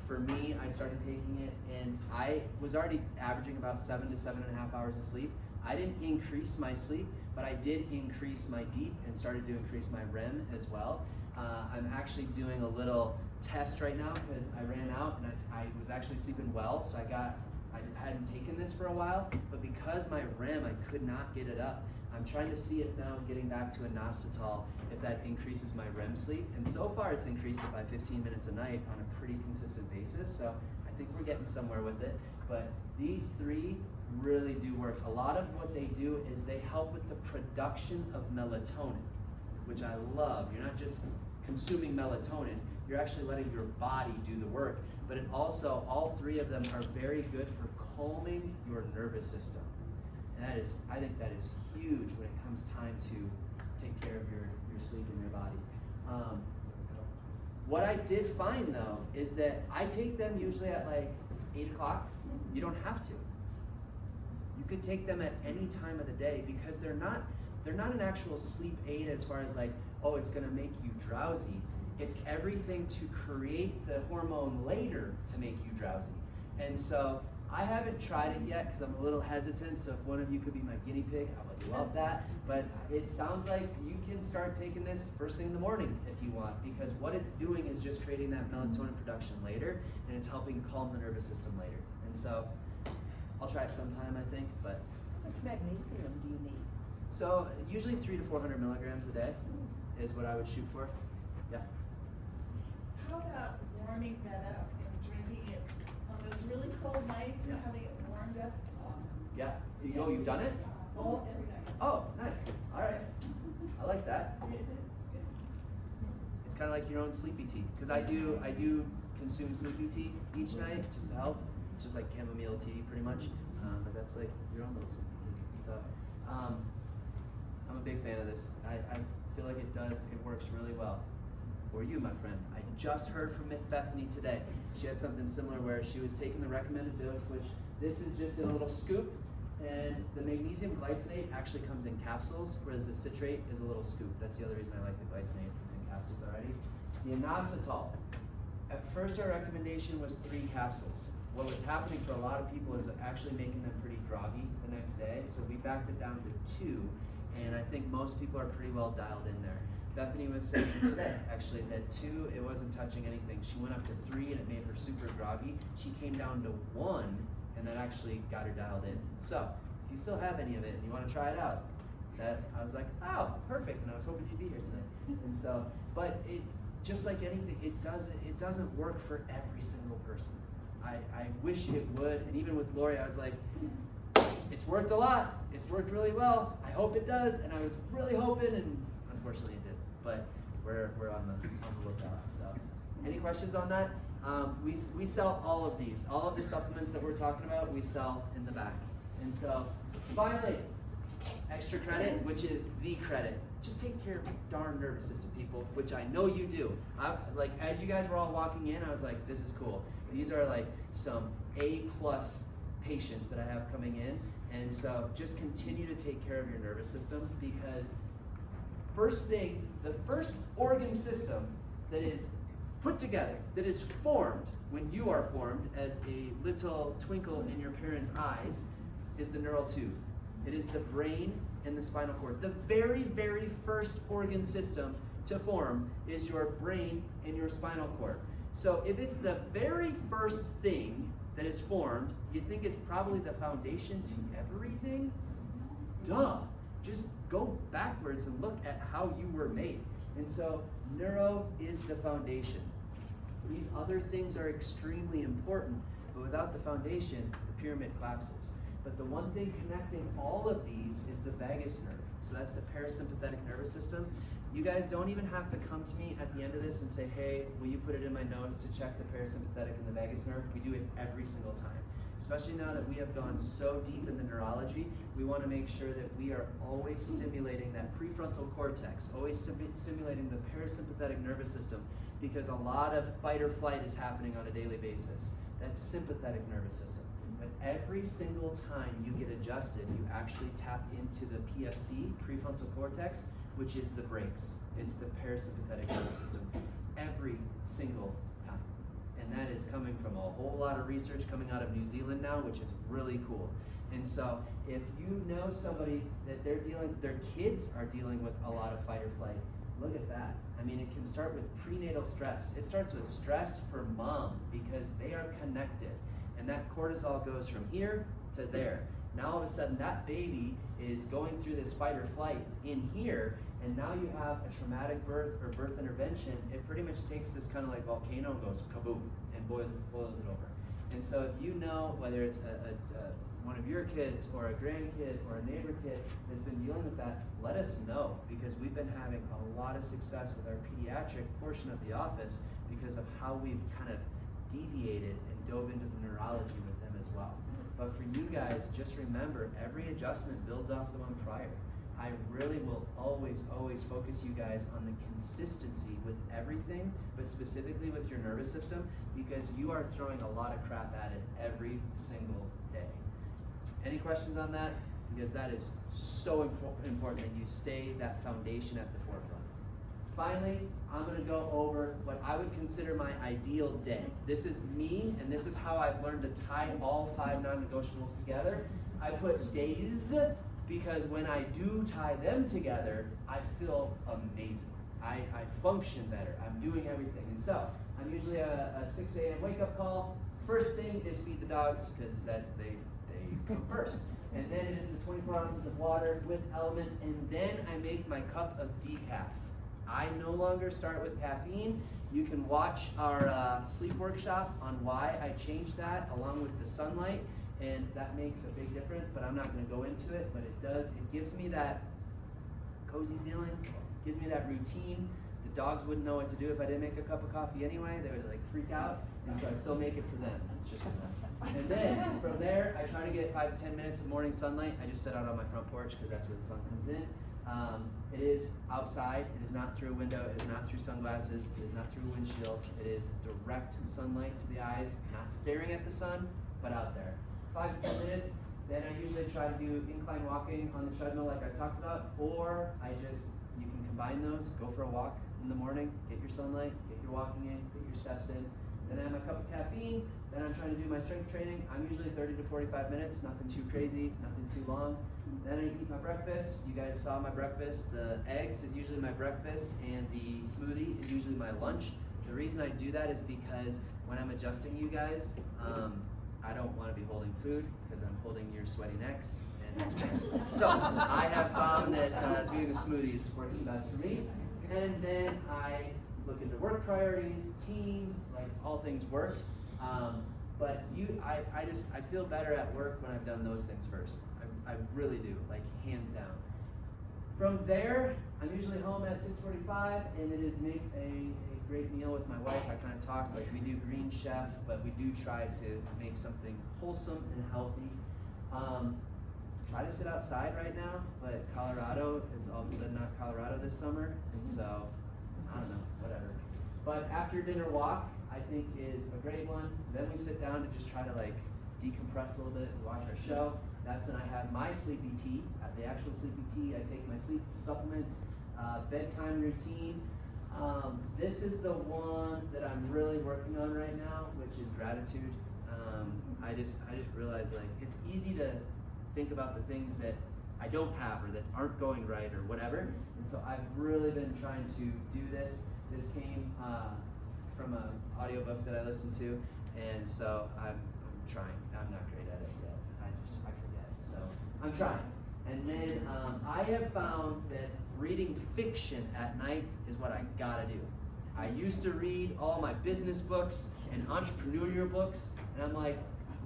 For me, I started taking it and I was already averaging about 7 to 7.5 hours of sleep. I didn't increase my sleep, but I did increase my deep and started to increase my REM as well. I'm actually doing a little test right now because I ran out and I was actually sleeping well, so I hadn't taken this for a while, but because my REM, I could not get it up. I'm trying to see it now, getting back to inositol, if that increases my REM sleep. And so far it's increased it by 15 minutes a night on a pretty consistent basis, so I think we're getting somewhere with it. But these 3 really do work. A lot of what they do is they help with the production of melatonin, which I love. You're not just consuming melatonin, you're actually letting your body do the work. But it also, all 3 of them are very good for calming your nervous system. And that is, I think that is huge when it comes time to take care of your sleep and your body. What I did find though, is that I take them usually at like 8 o'clock. You don't have to. You could take them at any time of the day because they're not an actual sleep aid as far as like, oh, it's gonna make you drowsy. It's everything to create the hormone later to make you drowsy. And so I haven't tried it yet because I'm a little hesitant, so if one of you could be my guinea pig, I would love that. But it sounds like you can start taking this first thing in the morning if you want, because what it's doing is just creating that melatonin production later, and it's helping calm the nervous system later. And so I'll try it sometime, I think, but. How much magnesium do you need? So usually 300 to 400 milligrams a day is what I would shoot for. Yeah. How about warming that up and drinking it on those really cold nights and having it warmed up? Awesome. Yeah. You've done it? Oh, every night. Oh, nice. All right. I like that. It's kind of like your own sleepy tea, because I do consume sleepy tea each night just to help. It's just like chamomile tea, pretty much. But that's like your own little sleepy tea. So I'm a big fan of this. I feel like it works really well for you, my friend. I just heard from Miss Bethany today. She had something similar where she was taking the recommended dose, which this is just in a little scoop, and the magnesium glycinate actually comes in capsules, whereas the citrate is a little scoop. That's the other reason I like the glycinate. It's in capsules already. The inositol. At first our recommendation was 3 capsules. What was happening for a lot of people is actually making them pretty groggy the next day, so we backed it down to 2, and I think most people are pretty well dialed in there. Bethany was saying today, actually, that 2, it wasn't touching anything. She went up to 3 and it made her super groggy. She came down to 1 and that actually got her dialed in. So, if you still have any of it and you want to try it out, I was like, oh, perfect, and I was hoping you'd be here today. And so, but it, just like anything, it doesn't work for every single person. I wish it would, and even with Lori, I was like, it's worked a lot. It's worked really well. I hope it does, and I was really hoping, and unfortunately it did. But we're on the lookout. So, any questions on that? We sell all of these, all of the supplements that we're talking about. We sell in the back. And so, finally, extra credit, which is the credit. Just take care of your darn nervous system, people, which I know you do. Like as you guys were all walking in, I was like, this is cool. These are like some A+ patients that I have coming in, and so just continue to take care of your nervous system, because first thing, the first organ system that is put together, that is formed when you are formed as a little twinkle in your parents' eyes, is the neural tube. It is the brain and the spinal cord. The very, very first organ system to form is your brain and your spinal cord. So if it's the very first thing that is formed, you think it's probably the foundation to everything? Duh. Just go backwards and look at how you were made. And so neuro is the foundation. These other things are extremely important, but without the foundation, the pyramid collapses. But the one thing connecting all of these is the vagus nerve. So that's the parasympathetic nervous system. You guys don't even have to come to me at the end of this and say, hey, will you put it in my notes to check the parasympathetic and the vagus nerve? We do it every single time. Especially now that we have gone so deep in the neurology, we want to make sure that we are always stimulating that prefrontal cortex, always stimulating the parasympathetic nervous system, because a lot of fight or flight is happening on a daily basis. That's sympathetic nervous system. But every single time you get adjusted, you actually tap into the PFC, prefrontal cortex, which is the brakes. It's the parasympathetic nervous system. Every single time. And that is coming from a whole lot of research coming out of New Zealand now, which is really cool. And so if you know somebody that their kids are dealing with a lot of fight or flight, look at that. I mean, it can start with prenatal stress. It starts with stress for mom, because they are connected. And that cortisol goes from here to there. Now all of a sudden that baby is going through this fight or flight in here, and now you have a traumatic birth or birth intervention. It pretty much takes this kind of like volcano and goes kaboom and boils it over. And so if you know, whether it's one of your kids or a grandkid or a neighbor kid that's been dealing with that, let us know, because we've been having a lot of success with our pediatric portion of the office because of how we've kind of deviated and dove into the neurology with them as well. But for you guys, just remember, every adjustment builds off the one prior. I really will always focus you guys on the consistency with everything, but specifically with your nervous system, because you are throwing a lot of crap at it every single day. Any questions on that? Because that is so important that you stay that foundation at the forefront. Finally, I'm going to go over what I would consider my ideal day. This is me, and this is how I've learned to tie all 5 non-negotiables together. I put days, because when I do tie them together, I feel amazing. I function better. I'm doing everything. And so, I'm usually a 6 a.m. wake-up call. First thing is feed the dogs, because they come first. And then it is the 24 ounces of water with element, and then I make my cup of decaf. I no longer start with caffeine. You can watch our sleep workshop on why I changed that, along with the sunlight, and that makes a big difference, but I'm not going to go into it, but it gives me that cozy feeling, gives me that routine. The dogs wouldn't know what to do if I didn't make a cup of coffee anyway. They would like freak out, and so I still make it for them. It's just for them. And then from there, I try to get 5 to 10 minutes of morning sunlight. I just sit out on my front porch because that's where the sun comes in. It is outside. It is not through a window. It is not through sunglasses. It is not through a windshield. It is direct sunlight to the eyes, not staring at the sun, but out there. 5 to 10 minutes. Then I usually try to do incline walking on the treadmill like I talked about, or you can combine those. Go for a walk in the morning, get your sunlight, get your walking in, get your steps in. Then I have my cup of caffeine. Then I'm trying to do my strength training. I'm usually 30 to 45 minutes, nothing too crazy, nothing too long. Then I eat my breakfast. You guys saw my breakfast. The eggs is usually my breakfast, and the smoothie is usually my lunch. The reason I do that is because when I'm adjusting you guys, I don't want to be holding food because I'm holding your sweaty necks, and that's gross. So I have found that doing the smoothies works best for me. And then I look into work priorities, team, like all things work. But I feel better at work when I've done those things first. I really do, like hands down. From there, I'm usually home at 6:45, and it is make a great meal with my wife. I kind of talked, like we do Green Chef, but we do try to make something wholesome and healthy. Try to sit outside right now, but Colorado is all of a sudden not Colorado this summer, and so, I don't know, whatever. But after dinner walk, I think is a great one. Then we sit down to just try to like decompress a little bit and watch our show. That's when I have my sleepy tea, the actual sleepy tea. I take my sleep supplements, bedtime routine. This is the one that I'm really working on right now, which is gratitude. I just realized like it's easy to think about the things that I don't have or that aren't going right or whatever. And so I've really been trying to do this. This came from an audiobook that I listened to, and so I'm trying. I'm not great at it yet. I forget. So I'm trying. And then I have found that reading fiction at night is what I gotta do. I used to read all my business books and entrepreneurial books, and I'm like,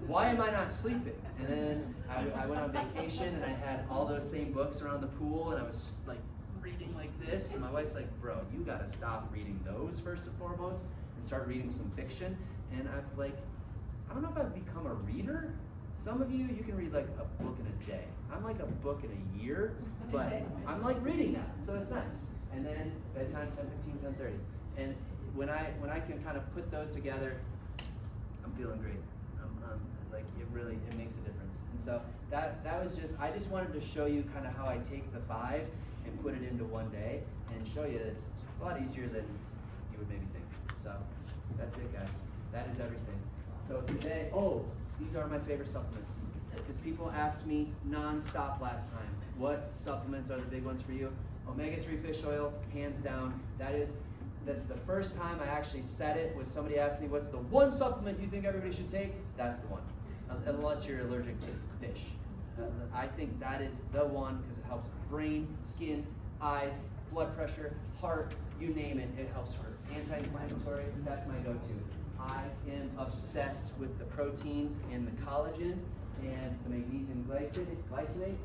why am I not sleeping? And then I went on vacation and I had all those same books around the pool, and I was like reading like this, and my wife's like, bro, you gotta stop reading those first and foremost and start reading some fiction. And I've like, I don't know if I've become a reader. Some of you can read like a book in a day. I'm like a book in a year, but I'm like reading that, so it's nice. And then bedtime 10:15, 10:30. And when I can kind of put those together, I'm feeling great. Like it makes a difference. And so that was I just wanted to show you kind of how I take the 5 and put it into one day and show you that it's a lot easier than you would maybe think. So that's it, guys. That is everything. So today, these are my favorite supplements. Because people asked me non-stop last time, what supplements are the big ones for you? Omega-3 fish oil, hands down. That's the first time I actually said it when somebody asked me, what's the one supplement you think everybody should take? That's the one, unless you're allergic to fish. I think that is the one because it helps brain, skin, eyes, blood pressure, heart, you name it, it helps for anti-inflammatory. That's my go-to. I am obsessed with the proteins and the collagen and the magnesium glycinate.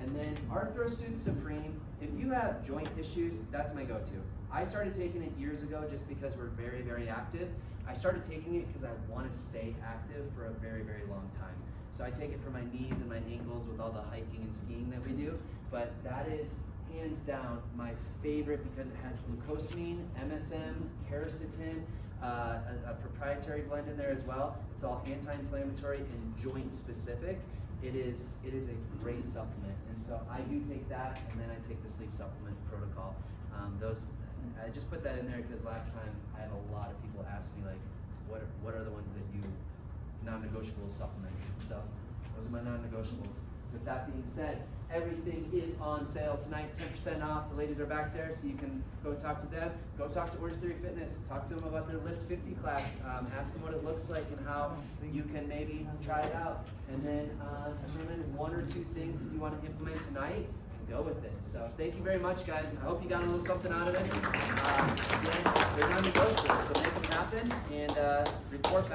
And then ArthroSuit Supreme, if you have joint issues, that's my go-to. I started taking it years ago just because we're very, very active. I started taking it because I want to stay active for a very, very long time. So I take it for my knees and my ankles with all the hiking and skiing that we do. But that is hands down my favorite because it has glucosamine, MSM, quercetin, a proprietary blend in there as well. It's all anti-inflammatory and joint specific. It is a great supplement, and so I do take that, and then I take the sleep supplement protocol. I just put that in there because last time I had a lot of people ask me like, what are the ones that you non-negotiable supplements? So those are my non-negotiables. With that being said, everything is on sale tonight, 10% off. The ladies are back there, so you can go talk to them. Go talk to Orange Theory Fitness. Talk to them about their Lift 50 class. Ask them what it looks like and how you can maybe try it out. And then determine 1 or 2 things that you want to implement tonight and go with it. So thank you very much, guys. I hope you got a little something out of this. Again, they're non-negotiables, so make them happen and report back.